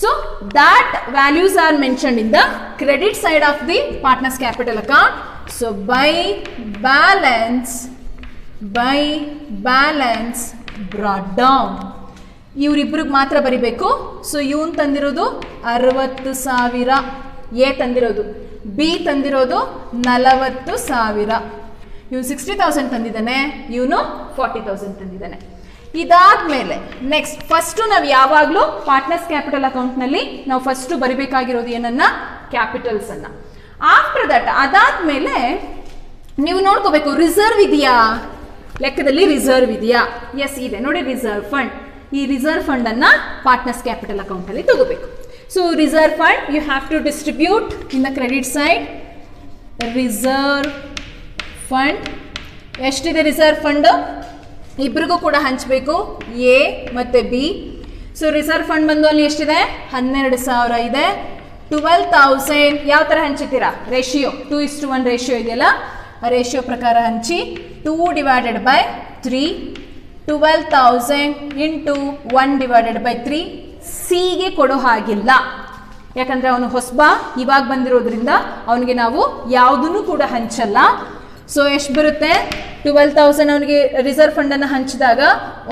So that values are mentioned in the credit side of the partners capital account. So by balance brought down. ಇವರಿಬ್ಬರಿಗೆ ಮಾತ್ರ ಬರಿಬೇಕು. So ಇವನು ತಂದಿರೋದು 60,000, A ತಂದಿರೋದು, B ತಂದಿರೋದು 40,000. ಇವನು 60,000 ತಂದಿದ್ದಾನೆ, ಇವನು 40,000 ತಂದಿದ್ದಾನೆ. ಇದಾದ್ಮೇಲೆ ನೆಕ್ಸ್ಟ್ ಫಸ್ಟು ನಾವು ಯಾವಾಗಲೂ ಪಾರ್ಟ್ನರ್ಸ್ ಕ್ಯಾಪಿಟಲ್ ಅಕೌಂಟ್ನಲ್ಲಿ ನಾವು ಫಸ್ಟು ಬರಿಬೇಕಾಗಿರೋದು ಏನನ್ನ? ಕ್ಯಾಪಿಟಲ್ಸ್ ಅನ್ನ. ಆಫ್ಟರ್ ದಟ್ ಅದಾದ್ಮೇಲೆ ನೀವು ನೋಡ್ಕೋಬೇಕು, ರಿಸರ್ವ್ ಇದೆಯಾ ಲೆಕ್ಕದಲ್ಲಿ? ರಿಸರ್ವ್ ಇದೆಯಾ? ಎಸ್ ಇದೆ ನೋಡಿ, ರಿಸರ್ವ್ ಫಂಡ್. ಈ ರಿಸರ್ವ್ ಫಂಡ್ ಅನ್ನ ಪಾರ್ಟ್ನರ್ಸ್ ಕ್ಯಾಪಿಟಲ್ ಅಕೌಂಟ್ ಅಲ್ಲಿ ತಗೋಬೇಕು. So reserve fund you have to distribute in the credit side. Reserve fund ಎಷ್ಟಿದೆ? ರಿಸರ್ವ್ ಫಂಡ್ ಇಬ್ಬರಿಗೂ ಕೂಡ ಹಂಚಬೇಕು, A ಮತ್ತು B. ಸೊ ರಿಸರ್ವ್ ಫಂಡ್ ಬಂದು ಅಲ್ಲಿ ಎಷ್ಟಿದೆ? 12,000 ಇದೆ. 12,000 ಯಾವ ಥರ ಹಂಚಿತೀರಾ? ರೇಷಿಯೋ 2:1 ರೇಷಿಯೋ ಇದೆಯಲ್ಲ, ಆ ರೇಷಿಯೋ ಪ್ರಕಾರ ಹಂಚಿ. 2/3, 12,000 ಇಂಟು 1/3. ಸಿಗೆ ಕೊಡೋ ಹಾಗಿಲ್ಲ, ಯಾಕಂದರೆ ಅವನು ಹೊಸಬ ಇವಾಗ ಬಂದಿರೋದ್ರಿಂದ ಅವನಿಗೆ ನಾವು ಯಾವುದನ್ನು ಕೂಡ ಹಂಚಲ್ಲ. ಸೊ ಎಷ್ಟು ಬರುತ್ತೆ? 12,000 ಅವನಿಗೆ ರಿಸರ್ವ್ ಫಂಡನ್ನು ಹಂಚಿದಾಗ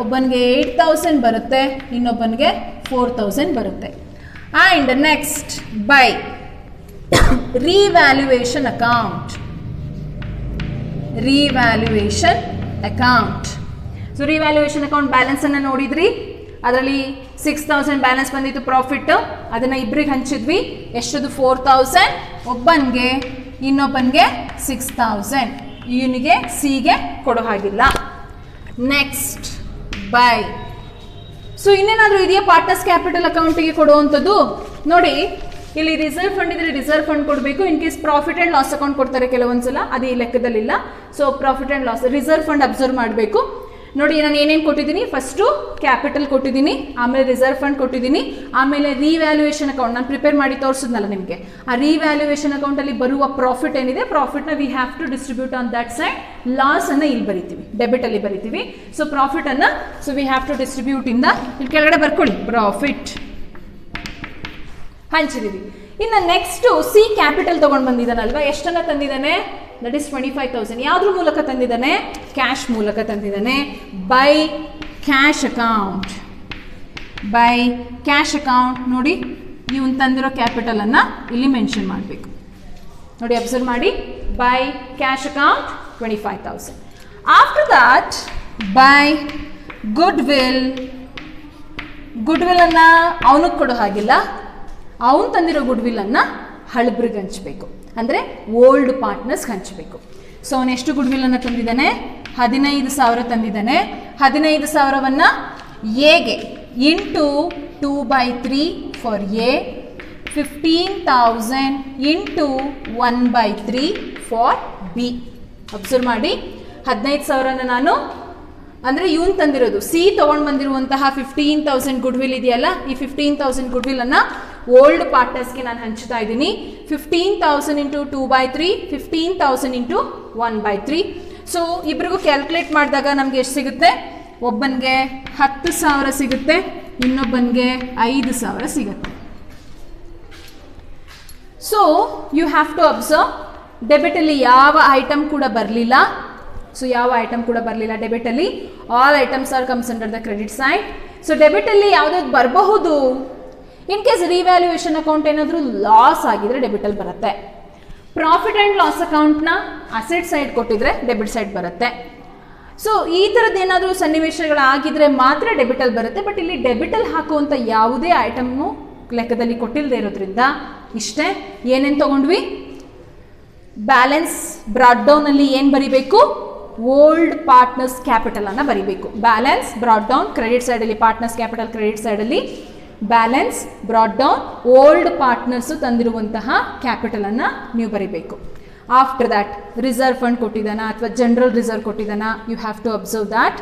ಒಬ್ಬನಿಗೆ 8,000 ಬರುತ್ತೆ, ಇನ್ನೊಬ್ಬನಿಗೆ 4,000 ಬರುತ್ತೆ. And next by revaluation account. Revaluation account. So revaluation account ಬ್ಯಾಲೆನ್ಸನ್ನು ನೋಡಿದ್ರಿ, ಅದರಲ್ಲಿ 6,000 ಬ್ಯಾಲೆನ್ಸ್ ಬಂದಿತ್ತು ಪ್ರಾಫಿಟ್, ಅದನ್ನು ಇಬ್ಬರಿಗೆ ಹಂಚಿದ್ವಿ. ಎಷ್ಟದು? 4,000 ಒಬ್ಬನಿಗೆ, ಇನ್ನೊಬ್ಬನಿಗೆ 6,000. ಇವನಿಗೆ ಸಿಗೆ ಕೊಡೋ ಹಾಗಿಲ್ಲ. Next by. ಸೊ ಇನ್ನೇನಾದರೂ ಇದೆಯಾ ಪಾರ್ಟ್ನರ್ಸ್ ಕ್ಯಾಪಿಟಲ್ ಅಕೌಂಟಿಗೆ ಕೊಡುವಂಥದ್ದು? ನೋಡಿ, ಇಲ್ಲಿ ರಿಸರ್ವ್ ಫಂಡ್ ಇದ್ರೆ ರಿಸರ್ವ್ ಫಂಡ್ ಕೊಡಬೇಕು. In case profit and loss account ಕೊಡ್ತಾರೆ ಕೆಲವೊಂದ್ಸಲ, ಅದು ಈ ಲೆಕ್ಕದಲ್ಲಿಲ್ಲ. So profit and loss reserve fund observe ಮಾಡಬೇಕು. ನೋಡಿ, ನಾನು ಏನೇನು ಕೊಟ್ಟಿದ್ದೀನಿ? ಫಸ್ಟು ಕ್ಯಾಪಿಟಲ್ ಕೊಟ್ಟಿದ್ದೀನಿ, ಆಮೇಲೆ ರಿಸರ್ವ್ ಫಂಡ್ ಕೊಟ್ಟಿದ್ದೀನಿ, ಆಮೇಲೆ ರಿವ್ಯಾಲ್ಯೂಯೇಷನ್ ಅಕೌಂಟ್ ನಾನು ಪ್ರಿಪೇರ್ ಮಾಡಿ ತೋರಿಸಿದ್ನಲ್ಲ ನಿಮಗೆ. ಆ ರಿವ್ಯಾಲ್ಯೂಯೇಷನ್ ಅಕೌಂಟಲ್ಲಿ ಬರುವ ಪ್ರಾಫಿಟ್ ಏನಿದೆ, ಪ್ರಾಫಿಟ್ನ we have to distribute on that side. ಲಾಸನ್ನು ಇಲ್ಲಿ ಬರಿತೀವಿ, ಡೆಬಿಟಲ್ಲಿ ಬರಿತೀವಿ. ಸೊ ಪ್ರಾಫಿಟನ್ನು so we have to distribute ಇಂದ ಇಲ್ಲಿ ಕೆಳಗಡೆ ಬರ್ಕೊಳ್ಳಿ, ಪ್ರಾಫಿಟ್ ಹಂಚಿದ್ದೀವಿ. ಇನ್ನು ನೆಕ್ಸ್ಟು ಸಿ ಕ್ಯಾಪಿಟಲ್ ತೊಗೊಂಡು ಬಂದಿದ್ದಾನಲ್ವ, ಎಷ್ಟನ್ನು ತಂದಿದ್ದಾನೆ? That is 25,000. ಯಾವುದ್ರ ಮೂಲಕ ತಂದಿದ್ದಾನೆ? ಕ್ಯಾಶ್ ಮೂಲಕ ತಂದಿದ್ದಾನೆ. By cash account. By cash account ನೋಡಿ, ಇವನು ತಂದಿರೋ ಕ್ಯಾಪಿಟಲನ್ನು ಇಲ್ಲಿ ಮೆನ್ಷನ್ ಮಾಡಬೇಕು. ನೋಡಿ ಅಬ್ಸರ್ವ್ ಮಾಡಿ, by cash account 25,000. After that by goodwill. ಗುಡ್ವಿಲ್ಲನ್ನು ಅವನಿಗೆ ಕೊಡೋ ಹಾಗಿಲ್ಲ, ಅವನು ತಂದಿರೋ ಗುಡ್ವಿಲ್ಲನ್ನು ಹಳಬ್ರಿಗೆ ಹಂಚಬೇಕು, ಅಂದರೆ ಓಲ್ಡ್ ಪಾರ್ಟ್ನರ್ಸ್ಗೆ ಹಂಚಬೇಕು. ಸೊ ಅವನು ಎಷ್ಟು ಗುಡ್ವಿಲ್ಲನ್ನು ತಂದಿದ್ದಾನೆ? 15,000 ತಂದಿದ್ದಾನೆ. 15,000ವನ್ನು ಎಗೆ into 2/3 for A, 15,000 into 1/3 for B. Observe ಮಾಡಿ, 15,000ನ ನಾನು ಅಂದರೆ ಇವನು ತಂದಿರೋದು ಸಿ ತೊಗೊಂಡು ಬಂದಿರುವಂತಹ 15,000 ಗುಡ್ವಿಲ್ ಇದೆಯಲ್ಲ, ಈ 15,000 ಗುಡ್ವಿಲ್ಲನ್ನು ಓಲ್ಡ್ ಪಾರ್ಟ್ನರ್ಸ್ಗೆ ನಾನು ಹಂಚ್ತಾ ಇದ್ದೀನಿ. 15,000 ಇಂಟು 2/3, 15,000 ಇಂಟು 1/3. ಸೊ ಇಬ್ಬರಿಗೂ ಕ್ಯಾಲ್ಕುಲೇಟ್ ಮಾಡಿದಾಗ ನಮಗೆ ಎಷ್ಟು ಸಿಗುತ್ತೆ? ಒಬ್ಬನಿಗೆ 10,000 ಸಿಗುತ್ತೆ, ಇನ್ನೊಬ್ಬನಿಗೆ 5,000 ಸಿಗುತ್ತೆ. So you have to observe, ಡೆಬಿಟಲ್ಲಿ ಯಾವ ಐಟಮ್ ಕೂಡ ಬರಲಿಲ್ಲ. ಸೊ ಯಾವ ಐಟಮ್ ಕೂಡ ಬರಲಿಲ್ಲ ಡೆಬಿಟಲ್ಲಿ. All items are comes under the credit side. So ಡೆಬಿಟಲ್ಲಿ ಯಾವುದಾದ್ರು ಬರಬಹುದು. ಇನ್ ಕೇಸ್ ರಿವ್ಯಾಲ್ಯೂಯೇಷನ್ ಅಕೌಂಟ್ ಏನಾದರೂ ಲಾಸ್ ಆಗಿದ್ರೆ ಡೆಬಿಟಲ್ಲಿ ಬರುತ್ತೆ. ಪ್ರಾಫಿಟ್ ಆ್ಯಂಡ್ ಲಾಸ್ ಅಕೌಂಟ್ನ ಅಸೆಟ್ ಸೈಡ್ ಕೊಟ್ಟಿದ್ರೆ ಡೆಬಿಟ್ ಸೈಡ್ ಬರುತ್ತೆ. ಸೊ ಈ ಥರದ್ದು ಏನಾದರೂ ಸನ್ನಿವೇಶಗಳಾಗಿದ್ರೆ ಮಾತ್ರ ಡೆಬಿಟಲ್ಲಿ ಬರುತ್ತೆ. ಬಟ್ ಇಲ್ಲಿ ಡೆಬಿಟಲ್ಲಿ ಹಾಕುವಂಥ ಯಾವುದೇ ಐಟಮ್ನು ಲೆಕ್ಕದಲ್ಲಿ ಕೊಟ್ಟಿಲ್ಲದೆ ಇರೋದ್ರಿಂದ ಇಷ್ಟೇ. ಏನೇನು ತೊಗೊಂಡ್ವಿ? ಬ್ಯಾಲೆನ್ಸ್ ಬ್ರಾಡ್ ಡೌನಲ್ಲಿ ಏನು ಬರೀಬೇಕು? ಓಲ್ಡ್ ಪಾರ್ಟ್ನರ್ಸ್ ಕ್ಯಾಪಿಟಲನ್ನು ಬರೀಬೇಕು. ಬ್ಯಾಲೆನ್ಸ್ ಬ್ರಾಡ್ ಡೌನ್ ಕ್ರೆಡಿಟ್ ಸೈಡಲ್ಲಿ ಪಾರ್ಟ್ನರ್ಸ್ ಕ್ಯಾಪಿಟಲ್, ಕ್ರೆಡಿಟ್ ಸೈಡಲ್ಲಿ balance brought down old partners ತಂದಿರುವಂತಹ ಕ್ಯಾಪಿಟಲನ್ನು ನೀವು ಬರೀಬೇಕು. ಆಫ್ಟರ್ ದ್ಯಾಟ್ ರಿಸರ್ವ್ ಫಂಡ್ ಕೊಟ್ಟಿದ್ದಾನ ಅಥವಾ ಜನರಲ್ ರಿಸರ್ವ್ ಕೊಟ್ಟಿದ್ದಾನ, you have to observe that.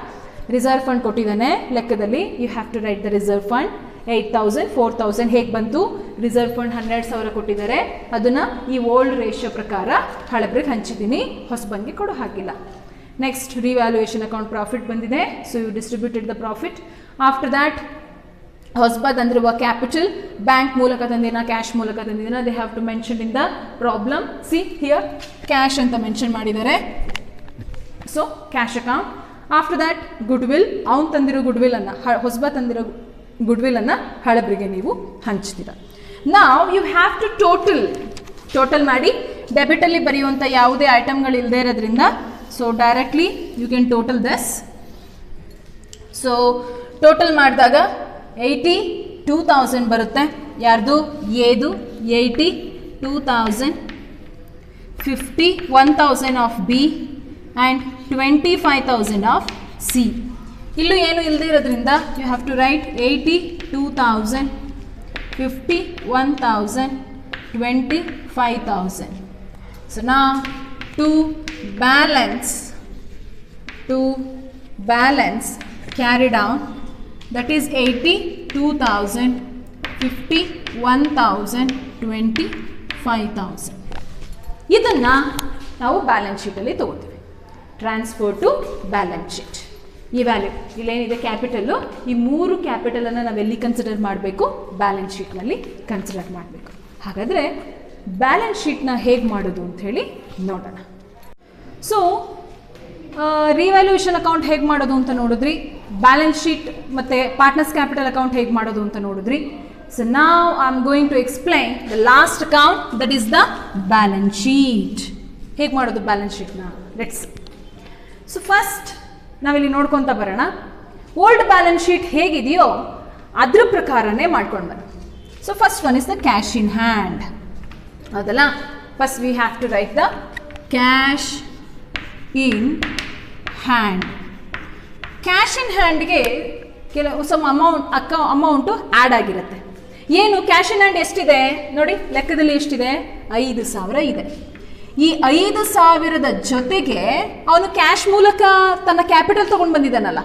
Reserve fund ಕೊಟ್ಟಿದ್ದಾನೆ ಲೆಕ್ಕದಲ್ಲಿ, you have to write the reserve fund. 8,000, 4,000 ಹೇಗೆ ಬಂತು? ರಿಸರ್ವ್ ಫಂಡ್ 12,000 ಕೊಟ್ಟಿದ್ದಾರೆ, ಅದನ್ನು ಈ ಓಲ್ಡ್ ರೇಷಿಯೋ ಪ್ರಕಾರ ಹಳಬ್ರಿಗೆ ಹಂಚಿದ್ದೀನಿ, ಹೊಸಬನಿಗೆ ಕೊಡೋ ಹಾಗಿಲ್ಲ. ನೆಕ್ಸ್ಟ್ ರಿವ್ಯಾಲ್ಯೂಯೇಷನ್ ಅಕೌಂಟ್ ಪ್ರಾಫಿಟ್ ಬಂದಿದೆ, so you distributed the profit. After that ಹೊಸಬ ತಂದಿರುವ ಕ್ಯಾಪಿಟಲ್ ಬ್ಯಾಂಕ್ ಮೂಲಕ ತಂದಿನ, ಕ್ಯಾಶ್ ಮೂಲಕ ತಂದಿನ, they have to mention in the problem. See here cash ಅಂತ ಮೆನ್ಷನ್ ಮಾಡಿದ್ದಾರೆ. So cash account. After that goodwill, ಅವ್ನು ತಂದಿರೋ ಗುಡ್ವಿಲ್ಲನ್ನು, ಹೊಸಬ ತಂದಿರೋ ಗುಡ್ವಿಲ್ಲನ್ನು ಹಳಬ್ರಿಗೆ ನೀವು ಹಂಚ್ತೀರ. ನಾವ್ ಯು ಹ್ಯಾವ್ ಟು ಟೋಟಲ್ ಮಾಡಿ. ಡೆಬಿಟಲ್ಲಿ ಬರೆಯುವಂಥ ಯಾವುದೇ ಐಟಮ್ಗಳು ಇಲ್ಲದೆ ಇರೋದ್ರಿಂದ so directly you can total this. So total ಮಾಡಿದಾಗ 82,000 ಬರುತ್ತೆ. ಯಾರ್ದು? ಎದು 82,000, 51,000 of B and 25,000 of C. ಇಲ್ಲೂ ಏನು ಇಲ್ಲದೆ ಇರೋದ್ರಿಂದ you have to write 82,000, 51,000, 25,000. So now to balance carry down, that is 82,000, 51,000, 25,000. ಇದನ್ನು ನಾವು ಬ್ಯಾಲೆನ್ಸ್ ಶೀಟಲ್ಲಿ ತಗೋತೀವಿ. Transfer to balance sheet. ಈ ವ್ಯಾಲ್ಯೂ ಇಲ್ಲೇನಿದೆ ಕ್ಯಾಪಿಟಲ್ಲು, ಈ 3 ಕ್ಯಾಪಿಟಲನ್ನು ನಾವೆಲ್ಲಿ ಕನ್ಸಿಡರ್ ಮಾಡಬೇಕು? ಬ್ಯಾಲೆನ್ಸ್ ಶೀಟ್ನಲ್ಲಿ ಕನ್ಸಿಡರ್ ಮಾಡಬೇಕು. ಹಾಗಾದರೆ ಬ್ಯಾಲೆನ್ಸ್ ಶೀಟ್ನ ಹೇಗೆ ಮಾಡೋದು ಅಂತ ಹೇಳಿ ನೋಡೋಣ. ಸೊ ರಿವ್ಯಾಲ್ಯೂಯೇಷನ್ ಅಕೌಂಟ್ ಹೇಗೆ ಮಾಡೋದು ಅಂತ ನೋಡಿದ್ರಿ, ಬ್ಯಾಲೆನ್ಸ್ ಶೀಟ್ ಮತ್ತು ಪಾರ್ಟ್ನರ್ಸ್ ಕ್ಯಾಪಿಟಲ್ ಅಕೌಂಟ್ ಹೇಗೆ ಮಾಡೋದು ಅಂತ ನೋಡಿದ್ರಿ. ಸೊ ನಾವ್ I am going to explain the last account, that is the balance sheet. ಹೇಗೆ ಮಾಡೋದು ಬ್ಯಾಲೆನ್ಸ್ ಶೀಟ್ನ? ಲೆಟ್ಸ್. ಸೊ ಫಸ್ಟ್ ನಾವಿಲ್ಲಿ ನೋಡ್ಕೊತ ಬರೋಣ. ಓಲ್ಡ್ ಬ್ಯಾಲೆನ್ಸ್ ಶೀಟ್ ಹೇಗಿದೆಯೋ ಅದ್ರ ಪ್ರಕಾರನೇ ಮಾಡ್ಕೊಂಡು ಬರೋಣ. So first one is the cash in hand. ಹೌದಲ್ಲ? First we have to write the cash in hand. Cash in ಹ್ಯಾಂಡ್ಗೆ ಕೆಲವು ಸಮ್ ಅಮೌಂಟು ಆ್ಯಡ್ ಆಗಿರುತ್ತೆ. ಏನು ಕ್ಯಾಶ್ ಇನ್ ಹ್ಯಾಂಡ್ ಎಷ್ಟಿದೆ ನೋಡಿ, ಲೆಕ್ಕದಲ್ಲಿ ಎಷ್ಟಿದೆ? 5,000 ಇದೆ. ಈ 5,000ದ ಜೊತೆಗೆ ಅವನು ಕ್ಯಾಶ್ ಮೂಲಕ ತನ್ನ ಕ್ಯಾಪಿಟಲ್ ತೊಗೊಂಡು ಬಂದಿದ್ದಾನಲ್ಲ,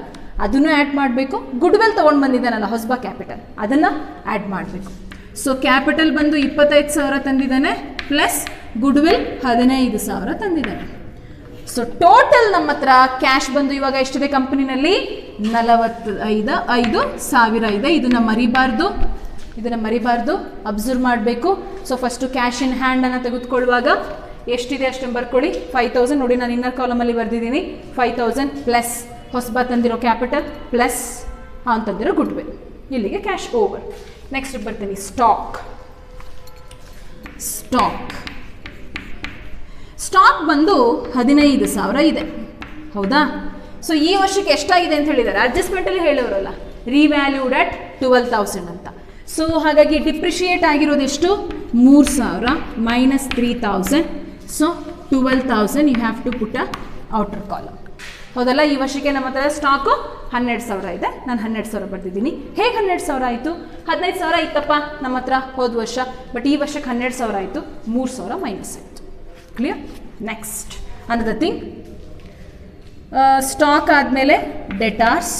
ಅದನ್ನು ಆ್ಯಡ್ ಮಾಡಬೇಕು. ಗುಡ್ವಿಲ್ ತೊಗೊಂಡು ಬಂದಿದ್ದಾನಲ್ಲ ಹೊಸಬ ಕ್ಯಾಪಿಟಲ್, ಅದನ್ನು ಆ್ಯಡ್ ಮಾಡಬೇಕು. ಸೊ ಕ್ಯಾಪಿಟಲ್ ಬಂದು 25,000 ತಂದಿದ್ದಾನೆ, ಪ್ಲಸ್ ಗುಡ್ವಿಲ್ 15,000 ತಂದಿದ್ದಾನೆ. ಸೊ ಟೋಟಲ್ ನಮ್ಮ ಹತ್ರ ಕ್ಯಾಶ್ ಬಂದು ಇವಾಗ ಎಷ್ಟಿದೆ ಕಂಪನಿನಲ್ಲಿ? 45,000 ಇದೆ. ಇದನ್ನು ಮರಿಬಾರ್ದು, ಅಬ್ಸರ್ವ್ ಮಾಡಬೇಕು. ಸೊ ಫಸ್ಟು ಕ್ಯಾಶ್ ಇನ್ ಹ್ಯಾಂಡನ್ನು ತೆಗೆದುಕೊಳ್ಳುವಾಗ ಎಷ್ಟಿದೆ ಅಷ್ಟನ್ನು ಬರ್ಕೊಳ್ಳಿ. 5000 ನೋಡಿ, ನಾನು ಇನ್ನರ್ ಕಾಲಮಲ್ಲಿ ಬರೆದಿದ್ದೀನಿ. 5000 ಪ್ಲಸ್ ಹೊಸಬ ತಂದಿರೋ ಕ್ಯಾಪಿಟಲ್ ಪ್ಲಸ್ ಅಂತಂದಿರೋ ಗುಡ್ ವಿಲ್. ಇಲ್ಲಿಗೆ ಕ್ಯಾಶ್ ಓವರ್. ನೆಕ್ಸ್ಟ್ ಬರ್ತೀನಿ ಸ್ಟಾಕ್. ಸ್ಟಾಕ್ ಬಂದು 15,000 ಇದೆ, ಹೌದಾ? ಸೊ ಈ ವರ್ಷಕ್ಕೆ ಎಷ್ಟಾಗಿದೆ ಅಂತ ಹೇಳಿದ್ದಾರೆ, ಅಡ್ಜಸ್ಟ್ಮೆಂಟಲ್ಲಿ ಹೇಳೋರಲ್ಲ, ರಿವ್ಯಾಲ್ಯೂಡ್ ಅಟ್ 12,000 ಅಂತ. ಸೊ ಹಾಗಾಗಿ ಡಿಪ್ರಿಷಿಯೇಟ್ ಆಗಿರೋದು ಎಷ್ಟು? 3,000 minus 3,000. So 12,000 you have to put a outer column, ಹೌದಲ್ಲ? ಈ ವರ್ಷಕ್ಕೆ ನಮ್ಮ ಹತ್ರ ಸ್ಟಾಕು 12,000 ಇದೆ, ನಾನು 12,000 ಬರ್ತಿದ್ದೀನಿ. ಹೇಗೆ 12,000 ಆಯಿತು? 15,000 ಇತ್ತಪ್ಪ ನಮ್ಮ ಹತ್ರ ಹೋದ ವರ್ಷ, ಬಟ್ ಈ ವರ್ಷಕ್ಕೆ 12,000 ಆಯಿತು, 3,000 ಮೈನಸ್ ಆಯಿತು. Clear? Next another thing, stock ಆದಮೇಲೆ ಡೆಟಾರ್ಸ್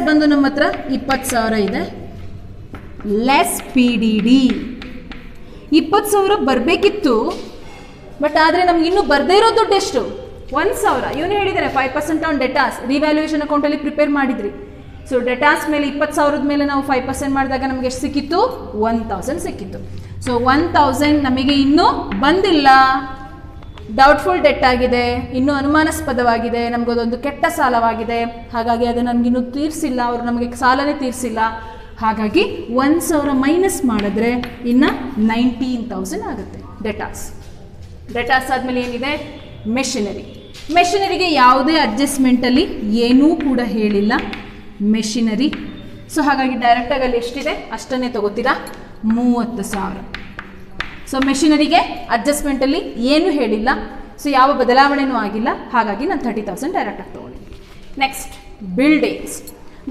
ಬಂದು ನಮ್ಮ ಹತ್ರ 20,000 ಇದೆ, ಲೆಸ್ PDD. 20,000 ಬರಬೇಕಿತ್ತು, ಬಟ್ ಆದರೆ ನಮ್ಗೆ ಇನ್ನೂ ಬರದೇ ಇರೋ ದುಡ್ಡು ಎಷ್ಟು? 1,000. ಇವನು ಹೇಳಿದ್ದಾರೆ 5% ಆನ್ ಡೆಟಾಸ್. ರಿವ್ಯಾಲ್ಯೂಯೇಷನ್ ಅಕೌಂಟಲ್ಲಿ ಪ್ರಿಪೇರ್ ಮಾಡಿದ್ರಿ. ಸೊ ಡೆಟಾಸ್ ಮೇಲೆ 20,000 ಮೇಲೆ ನಾವು 5% ಮಾಡಿದಾಗ ನಮಗೆ ಎಷ್ಟು ಸಿಕ್ಕಿತ್ತು? 1,000 ಸಿಕ್ಕಿತ್ತು. ಸೊ 1,000 ನಮಗೆ ಇನ್ನೂ ಬಂದಿಲ್ಲ, ಡೌಟ್ಫುಲ್ ಡೆಟ್ ಆಗಿದೆ, ಇನ್ನೂ ಅನುಮಾನಾಸ್ಪದವಾಗಿದೆ, ನಮಗದೊಂದು ಕೆಟ್ಟ ಸಾಲವಾಗಿದೆ. ಹಾಗಾಗಿ ಅದು ನನಗಿನ್ನೂ ತೀರಿಸಿಲ್ಲ, ಅವರು ನಮಗೆ ಸಾಲನೇ ತೀರಿಸಿಲ್ಲ. ಹಾಗಾಗಿ 1,000 ಮೈನಸ್ ಮಾಡಿದ್ರೆ ಇನ್ನು 19,000 ಆಗುತ್ತೆ ಡೆಟಾಸ್ ಆದಮೇಲೆ ಏನಿದೆ? ಮೆಷಿನರಿಗೆ ಯಾವುದೇ ಅಡ್ಜಸ್ಟ್ಮೆಂಟಲ್ಲಿ ಏನೂ ಕೂಡ ಹೇಳಿಲ್ಲ, ಮೆಷಿನರಿ. ಸೊ ಹಾಗಾಗಿ ಡೈರೆಕ್ಟಾಗಿ ಅಲ್ಲಿ ಎಷ್ಟಿದೆ ಅಷ್ಟನ್ನೇ ತಗೋತೀರಾ, 30,000. ಸೊ ಮೆಷಿನರಿಗೆ ಅಡ್ಜಸ್ಟ್ಮೆಂಟಲ್ಲಿ ಏನೂ ಹೇಳಿಲ್ಲ, ಸೊ ಯಾವ ಬದಲಾವಣೆಯೂ ಆಗಿಲ್ಲ. ಹಾಗಾಗಿ ನಾನು 30,000 ಡೈರೆಕ್ಟಾಗಿ ತೊಗೊಂಡೆ. ನೆಕ್ಸ್ಟ್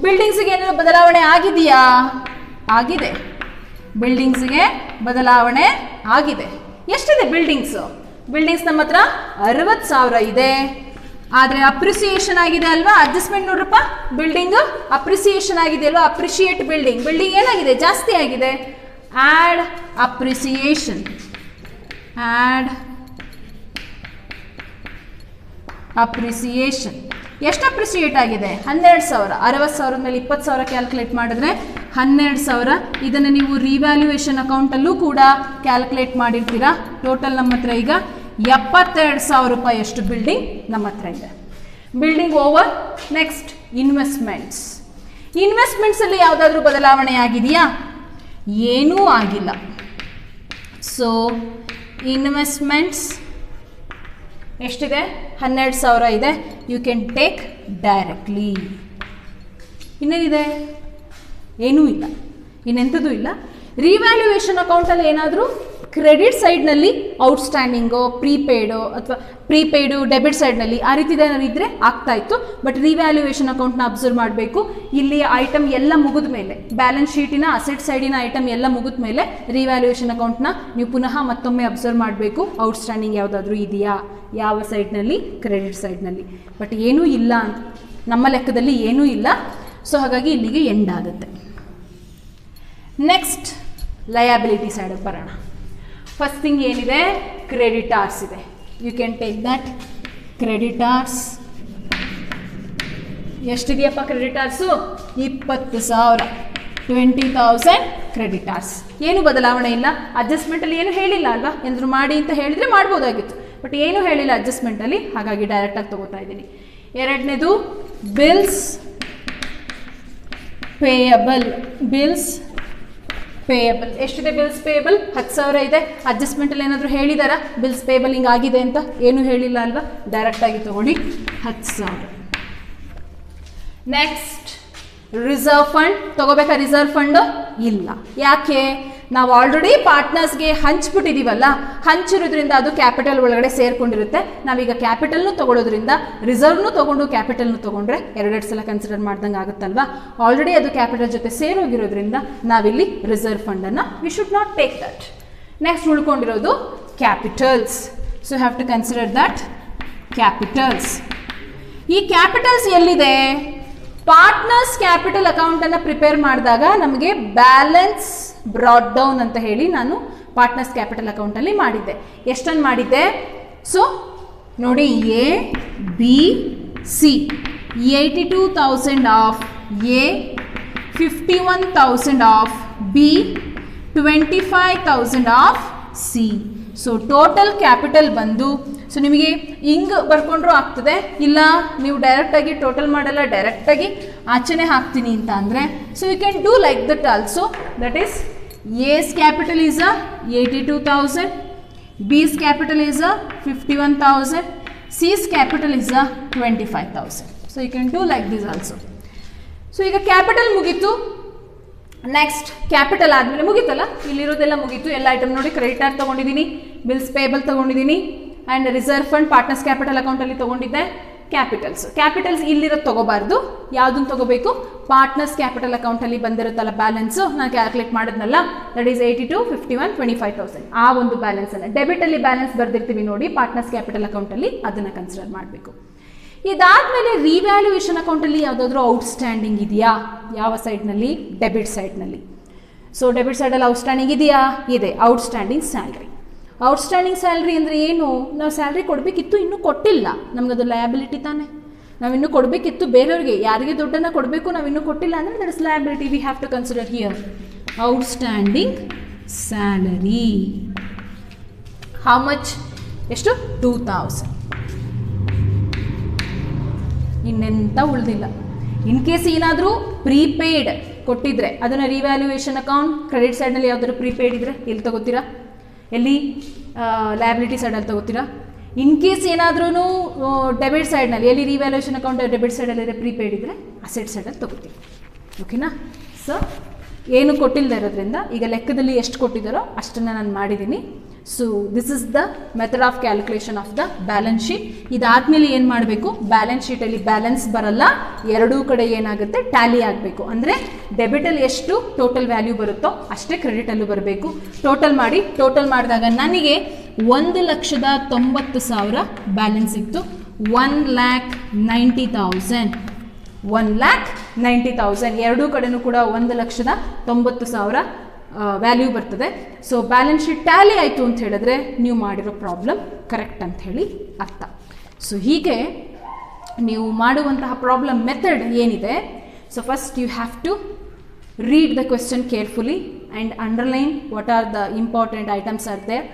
ಬಿಲ್ಡಿಂಗ್ಸಿಗೆ ಏನಾದರೂ ಬದಲಾವಣೆ ಆಗಿದೆಯಾ? ಆಗಿದೆ, ಬಿಲ್ಡಿಂಗ್ಸ್ಗೆ ಬದಲಾವಣೆ ಆಗಿದೆ. ಎಷ್ಟಿದೆ ಬಿಲ್ಡಿಂಗ್ಸ್ ನಮ್ಮ ಹತ್ರ 60,000 ಇದೆ. ಆದರೆ ಅಪ್ರಿಸಿಯೇಷನ್ ಆಗಿದೆ ಅಲ್ವಾ? ಅಡ್ಜಸ್ಟ್ಮೆಂಟ್ ನೋಡ್ರಪ್ಪ, ಬಿಲ್ಡಿಂಗ್ ಅಪ್ರಿಸಿಯೇಷನ್ ಆಗಿದೆ ಅಲ್ವಾ? ಅಪ್ರಿಷಿಯೇಟ್ ಬಿಲ್ಡಿಂಗ್ ಏನಾಗಿದೆ? ಜಾಸ್ತಿ ಆಗಿದೆ. ಆ್ಯಡ್ ಅಪ್ರಿಸಿಯೇಷನ್ ಎಷ್ಟು ಅಪ್ರಿಸಿಯೇಟ್ ಆಗಿದೆ? 12,000. 60,000 ಮೇಲೆ 20,000 ಕ್ಯಾಲ್ಕುಲೇಟ್ ಮಾಡಿದ್ರೆ 12,000. ಇದನ್ನು ನೀವು ರಿವ್ಯಾಲ್ಯೂಯೇಷನ್ ಅಕೌಂಟಲ್ಲೂ ಕೂಡ ಕ್ಯಾಲ್ಕುಲೇಟ್ ಮಾಡಿರ್ತೀರಾ. ಟೋಟಲ್ ನಮ್ಮ ಹತ್ರ ಈಗ 72,000 ರೂಪಾಯಿ ಅಷ್ಟು ಬಿಲ್ಡಿಂಗ್ ನಮ್ಮ ಹತ್ರ ಇದೆ. Building over. ನೆಕ್ಸ್ಟ್ ಇನ್ವೆಸ್ಟ್ಮೆಂಟ್ಸಲ್ಲಿ ಯಾವುದಾದ್ರೂ ಬದಲಾವಣೆ ಆಗಿದೆಯಾ? ಏನೂ ಆಗಿಲ್ಲ. ಸೊ ಇನ್ವೆಸ್ಟ್ಮೆಂಟ್ಸ್ ಎಷ್ಟಿದೆ? 12,000 ಇದೆ. You can take directly. ಇನ್ನೇನಿದೆ? ಏನೂ ಇಲ್ಲ, ಇನ್ನೆಂಥದ್ದು ಇಲ್ಲ. ರಿವ್ಯಾಲ್ಯೂಯೇಷನ್ ಅಕೌಂಟಲ್ಲಿ ಏನಾದರೂ ಕ್ರೆಡಿಟ್ ಸೈಡ್ನಲ್ಲಿ ಔಟ್ಸ್ಟ್ಯಾಂಡಿಂಗೋ ಪ್ರೀಪೇಡು ಡೆಬಿಟ್ ಸೈಡ್ನಲ್ಲಿ ಆ ರೀತಿ ಏನಾದ್ರು ಇದ್ದರೆ ಆಗ್ತಾಯಿತ್ತು. ಬಟ್ ರಿವ್ಯಾಲ್ಯೂಯೇಷನ್ ಅಕೌಂಟ್ನ ಅಬ್ಸರ್ವ್ ಮಾಡಬೇಕು. ಇಲ್ಲಿ ಐಟಮ್ ಎಲ್ಲ ಮುಗಿದ ಮೇಲೆ, ಬ್ಯಾಲೆನ್ಸ್ ಶೀಟಿನ ಅಸೆಟ್ ಸೈಡಿನ ಐಟಮ್ ಎಲ್ಲ ಮುಗಿದ ಮೇಲೆ ರಿವ್ಯಾಲ್ಯೂಯೇಷನ್ ಅಕೌಂಟ್ನ ನೀವು ಪುನಃ ಮತ್ತೊಮ್ಮೆ ಅಬ್ಸರ್ವ್ ಮಾಡಬೇಕು. ಔಟ್ಸ್ಟ್ಯಾಂಡಿಂಗ್ ಯಾವುದಾದ್ರೂ ಇದೆಯಾ, ಯಾವ ಸೈಡ್ನಲ್ಲಿ? ಕ್ರೆಡಿಟ್ ಸೈಡ್ನಲ್ಲಿ. ಬಟ್ ಏನೂ ಇಲ್ಲ, ನಮ್ಮ ಲೆಕ್ಕದಲ್ಲಿ ಏನೂ ಇಲ್ಲ. ಸೊ ಹಾಗಾಗಿ ಇಲ್ಲಿಗೆ ಎಂಡ್ ಆಗುತ್ತೆ. ನೆಕ್ಸ್ಟ್ ಲಯಬಿಲಿಟಿ ಸೈಡಿಗೆ ಬರೋಣ. ಫಸ್ಟ್ ಥಿಂಗ್ ಏನಿದೆ? ಕ್ರೆಡಿಟಾರ್ಸ್ ಇದೆ. You can take that. Creditors ಎಷ್ಟಿದೆಯಪ್ಪ? ಕ್ರೆಡಿಟಾರ್ಸು 20,000. 20,000 ಕ್ರೆಡಿಟಾರ್ಸ್. ಏನು ಬದಲಾವಣೆ ಇಲ್ಲ, ಅಡ್ಜಸ್ಟ್ಮೆಂಟಲ್ಲಿ ಏನು ಹೇಳಿಲ್ಲ ಅಲ್ವಾ? ಏನಾದರೂ ಮಾಡಿ ಅಂತ ಹೇಳಿದರೆ ಮಾಡ್ಬೋದಾಗಿತ್ತು, ಬಟ್ ಏನೂ ಹೇಳಿಲ್ಲ ಅಡ್ಜಸ್ಟ್ಮೆಂಟಲ್ಲಿ. ಹಾಗಾಗಿ ಡೈರೆಕ್ಟಾಗಿ ತೊಗೋತಾ ಇದ್ದೀನಿ. ಎರಡನೇದು ಬಿಲ್ಸ್ ಪೇಯಬಲ್. ಎಷ್ಟಿದೆ ಬಿಲ್ಸ್ ಪೇಯಬಲ್? 10,000 ಇದೆ. ಅಡ್ಜಸ್ಟ್ಮೆಂಟಲ್ಲಿ ಏನಾದರೂ ಹೇಳಿದಾರಾ ಬಿಲ್ಸ್ ಪೇಯಬಲ್ ಹಿಂಗಾಗಿದೆ ಅಂತ? ಏನೂ ಹೇಳಿಲ್ಲ ಅಲ್ವಾ? ಡೈರೆಕ್ಟಾಗಿ ತೊಗೊಳ್ಳಿ, 10,000. Next reserve fund. ತೊಗೋಬೇಕಾ ರಿಸರ್ವ್ ಫಂಡು? ಇಲ್ಲ. ಯಾಕೆ? ನಾವು ಆಲ್ರೆಡಿ ಪಾರ್ಟ್ನರ್ಸ್ಗೆ ಹಂಚ್ಬಿಟ್ಟಿದ್ದೀವಲ್ಲ, ಹಂಚಿರೋದ್ರಿಂದ ಅದು ಕ್ಯಾಪಿಟಲ್ ಒಳಗಡೆ ಸೇರ್ಕೊಂಡಿರುತ್ತೆ. ನಾವೀಗ ಕ್ಯಾಪಿಟಲ್ನು ತೊಗೊಳೋದ್ರಿಂದ ರಿಸರ್ವ್ನು ತೊಗೊಂಡು ಕ್ಯಾಪಿಟಲ್ನು ತೊಗೊಂಡ್ರೆ ಎರಡೆರಡು ಸಲ ಕನ್ಸಿಡರ್ ಮಾಡ್ದಂಗೆ ಆಗುತ್ತಲ್ವಾ? ಆಲ್ರೆಡಿ ಅದು ಕ್ಯಾಪಿಟಲ್ ಜೊತೆ ಸೇರೋಗಿರೋದ್ರಿಂದ ನಾವಿಲ್ಲಿ ರಿಸರ್ವ್ ಫಂಡನ್ನು we should not take that. Next ಉಳ್ಕೊಂಡಿರೋದು capitals. So have to consider that capitals. ಈ ಕ್ಯಾಪಿಟಲ್ಸ್ ಎಲ್ಲಿದೆ? ಪಾರ್ಟ್ನರ್ಸ್ ಕ್ಯಾಪಿಟಲ್ ಅಕೌಂಟನ್ನು ಪ್ರಿಪೇರ್ ಮಾಡಿದಾಗ ನಮಗೆ ಬ್ಯಾಲೆನ್ಸ್ ಬ್ರಾಡ್ ಡೌನ್ ಅಂತ ಹೇಳಿ ನಾನು ಪಾರ್ಟ್ನರ್ಸ್ ಕ್ಯಾಪಿಟಲ್ ಅಕೌಂಟಲ್ಲಿ ಮಾಡಿದ್ದೆ. ಎಷ್ಟನ್ನು ಮಾಡಿದ್ದೆ? ಸೊ ನೋಡಿ, A B C 82,000 of A, 51,000 of B, 25,000 of C. So total capital ಬಂದು, ಸೊ ನಿಮಗೆ ಹಿಂಗೆ ಬರ್ಕೊಂಡ್ರೂ ಆಗ್ತದೆ, ಇಲ್ಲ ನೀವು ಡೈರೆಕ್ಟಾಗಿ ಟೋಟಲ್ ಮಾಡಲ್ಲ, ಡೈರೆಕ್ಟಾಗಿ ಆಚೆನೆ ಹಾಕ್ತೀನಿ ಅಂತ ಅಂದರೆ, so you can do like that also. That is A's capital is a 82,000, B's capital is a 51,000, C's capital is a 25,000. So you can do like this also. So ಈಗ ಕ್ಯಾಪಿಟಲ್ ಮುಗೀತು. Next capital ಆದಮೇಲೆ ಮುಗೀತಲ್ಲ, ಇಲ್ಲಿರೋದೆಲ್ಲ ಮುಗೀತು. ಎಲ್ಲ item ನೋಡಿ, creditor ತೊಗೊಂಡಿದ್ದೀನಿ, bills payable ತೊಗೊಂಡಿದ್ದೀನಿ, and reserve fund partners capital ಅಕೌಂಟಲ್ಲಿ ತೊಗೊಂಡಿದ್ದೆ. ಕ್ಯಾಪಿಟಲ್ಸ್ ಇಲ್ಲಿರೋದು ತೊಗೋಬಾರ್ದು, ಯಾವುದನ್ನು ತೊಗೋಬೇಕು, ಪಾರ್ಟ್ನರ್ಸ್ ಕ್ಯಾಪಿಟಲ್ ಅಕೌಂಟಲ್ಲಿ ಬಂದಿರುತ್ತಲ್ಲ ಬ್ಯಾಲೆನ್ಸು, ನಾನು ಕ್ಯಾಲ್ಕುಲೇಟ್ ಮಾಡಿದ್ನಲ್ಲ, ದಟ್ ಈಸ್ 82, 51, 25,000. ಆ ಒಂದು ಬ್ಯಾಲೆನ್ಸನ್ನು ಡೆಬಿಟಲ್ಲಿ ಬ್ಯಾಲೆನ್ಸ್ ಬರ್ದಿರ್ತೀವಿ ನೋಡಿ ಪಾರ್ಟ್ನರ್ಸ್ ಕ್ಯಾಪಿಟಲ್ ಅಕೌಂಟಲ್ಲಿ, ಅದನ್ನು ಕನ್ಸಿಡರ್ ಮಾಡಬೇಕು. ಇದಾದಮೇಲೆ ರಿವ್ಯಾಲ್ಯೂಯೇಷನ್ ಅಕೌಂಟಲ್ಲಿ ಯಾವುದಾದ್ರೂ ಔಟ್ಸ್ಟ್ಯಾಂಡಿಂಗ್ ಇದೆಯಾ, ಯಾವ ಸೈಡ್ನಲ್ಲಿ, ಡೆಬಿಟ್ ಸೈಡ್ನಲ್ಲಿ. ಸೊ ಡೆಬಿಟ್ ಸೈಡಲ್ಲಿ ಔಟ್ಸ್ಟ್ಯಾಂಡಿಂಗ್ ಇದೆಯಾ, ಇದೆ. Outstanding salary. ಔಟ್ಸ್ಟ್ಯಾಂಡಿಂಗ್ ಸ್ಯಾಲ್ರಿ ಅಂದರೆ ಏನು, ನಾವು ಸ್ಯಾಲ್ರಿ ಕೊಡಬೇಕಿತ್ತು, ಇನ್ನೂ ಕೊಟ್ಟಿಲ್ಲ, ನಮಗದು ಲಯಬಿಲಿಟಿ ತಾನೆ. ನಾವಿನ್ನೂ ಕೊಡಬೇಕಿತ್ತು ಬೇರೆಯವ್ರಿಗೆ, ಯಾರಿಗೆ ದುಡ್ಡನ್ನು ಕೊಡಬೇಕು, ನಾವಿನ್ನೂ ಕೊಟ್ಟಿಲ್ಲ ಅಂದರೆ that is liability. We have to consider here outstanding salary. How much, ಎಷ್ಟು, 2,000. ಇನ್ನೆಂತ ಉಳಿದಿಲ್ಲ. ಇನ್ ಕೇಸ್ ಏನಾದರೂ ಪ್ರೀಪೇಯ್ಡ್ ಕೊಟ್ಟಿದ್ರೆ ಅದನ್ನು ರಿವ್ಯಾಲ್ಯೂಯೇಷನ್ ಅಕೌಂಟ್ ಕ್ರೆಡಿಟ್ ಸೈಡ್ನಲ್ಲಿ ಯಾವ್ದಾದ್ರು ಪ್ರೀಪೇಯ್ಡ್ ಇದ್ದರೆ ಎಲ್ಲಿ ತಗೋತೀರಾ, ಎಲ್ಲಿ, ಲಯಬಿಲಿಟಿ ಸೈಡಲ್ಲಿ ತಗೋತೀರಾ. ಇನ್ ಕೇಸ್ ಏನಾದ್ರೂ ಡೆಬಿಟ್ ಸೈಡ್ನಲ್ಲಿ, ಎಲ್ಲಿ ರಿವ್ಯಾಲ್ಯೂಯೇಷನ್ ಅಕೌಂಟ್ ಡೆಬಿಟ್ ಸೈಡಲ್ಲಿ ಪ್ರೀಪೇಯ್ಡ್ ಇದ್ದರೆ ಅಸೆಟ್ ಸೈಡಲ್ಲಿ ತಗೋತೀವಿ. ಓಕೆನಾ. ಸೊ ಏನು ಕೊಟ್ಟಿಲ್ಲದೆ ಇರೋದ್ರಿಂದ ಈಗ ಲೆಕ್ಕದಲ್ಲಿ ಎಷ್ಟು ಕೊಟ್ಟಿದ್ದಾರೋ ಅಷ್ಟನ್ನು ನಾನು ಮಾಡಿದ್ದೀನಿ. So this is the method of calculation of the balance sheet. ಇದಾದಮೇಲೆ ಏನು ಮಾಡಬೇಕು, ಬ್ಯಾಲೆನ್ಸ್ ಶೀಟಲ್ಲಿ ಬ್ಯಾಲೆನ್ಸ್ ಬರಲ್ಲ, ಎರಡೂ ಕಡೆ ಏನಾಗುತ್ತೆ, ಟ್ಯಾಲಿ ಆಗಬೇಕು. ಅಂದರೆ ಡೆಬಿಟಲ್ಲಿ ಎಷ್ಟು ಟೋಟಲ್ ವ್ಯಾಲ್ಯೂ ಬರುತ್ತೋ ಅಷ್ಟೇ ಕ್ರೆಡಿಟಲ್ಲೂ ಬರಬೇಕು. ಟೋಟಲ್ ಮಾಡಿದಾಗ ನನಗೆ 1,90,000 ಬ್ಯಾಲೆನ್ಸ್ ಇತ್ತು. 1,90,000 1,90,000 ಎರಡೂ ಕಡೆನೂ ಕೂಡ 1,90,000 ವ್ಯಾಲ್ಯೂ ಬರ್ತದೆ. ಸೊ ಬ್ಯಾಲೆನ್ಸ್ ಶೀಟ್ ಟ್ಯಾಲಿ ಆಯಿತು ಅಂತ ಹೇಳಿದ್ರೆ ನೀವು ಮಾಡಿರೋ ಪ್ರಾಬ್ಲಮ್ ಕರೆಕ್ಟ್ ಅಂತ ಹೇಳಿ ಅರ್ಥ. ಸೊ ಹೀಗೆ ನೀವು ಮಾಡುವಂತಹ ಪ್ರಾಬ್ಲಮ್ ಮೆಥಡ್ ಏನಿದೆ, so first you have to read the question carefully and underline what are the important items are there.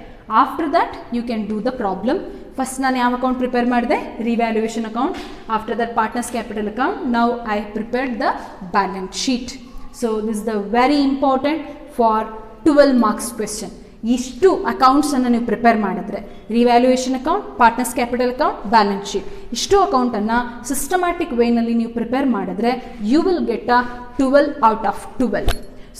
After that you can do the problem. First ನಾನು ಯಾವ account prepare ಮಾಡಿದೆ, revaluation account. After that partners capital account. Now I prepared the balance sheet. So this is the very important for 12 marks question. ಇಷ್ಟು ಅಕೌಂಟ್ಸನ್ನು ನೀವು prepare ಮಾಡಿದ್ರೆ, revaluation account, partners capital account, balance sheet, ಇಷ್ಟು ಅಕೌಂಟನ್ನು systematic ವೇನಲ್ಲಿ ನೀವು prepare ಮಾಡಿದ್ರೆ you will get a 12 out of 12.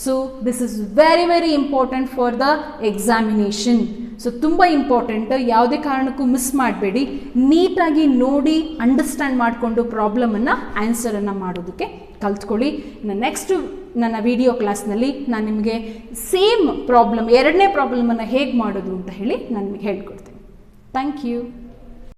So this is very very important for the examination. So ತುಂಬ ಇಂಪಾರ್ಟೆಂಟ್, ಯಾವುದೇ ಕಾರಣಕ್ಕೂ ಮಿಸ್ ಮಾಡಬೇಡಿ. ನೀಟಾಗಿ ನೋಡಿ ಅಂಡರ್ಸ್ಟ್ಯಾಂಡ್ ಮಾಡಿಕೊಂಡು ಪ್ರಾಬ್ಲಮನ್ನು ಆನ್ಸರನ್ನು ಮಾಡೋದಕ್ಕೆ ಕಲ್ತ್ಕೊಳ್ಳಿ. ನೆಕ್ಸ್ಟ್ ನನ್ನ ವಿಡಿಯೋ ಕ್ಲಾಸ್ನಲ್ಲಿ ನಾನು ನಿಮಗೆ ಸೇಮ್ ಪ್ರಾಬ್ಲಮ್, ಎರಡನೇ ಪ್ರಾಬ್ಲಮನ್ನು ಹೇಗೆ ಮಾಡೋದು ಅಂತ ಹೇಳಿ ನಾನು ನಿಮಗೆ ಹೇಳ್ಕೊಡ್ತೀನಿ. Thank you.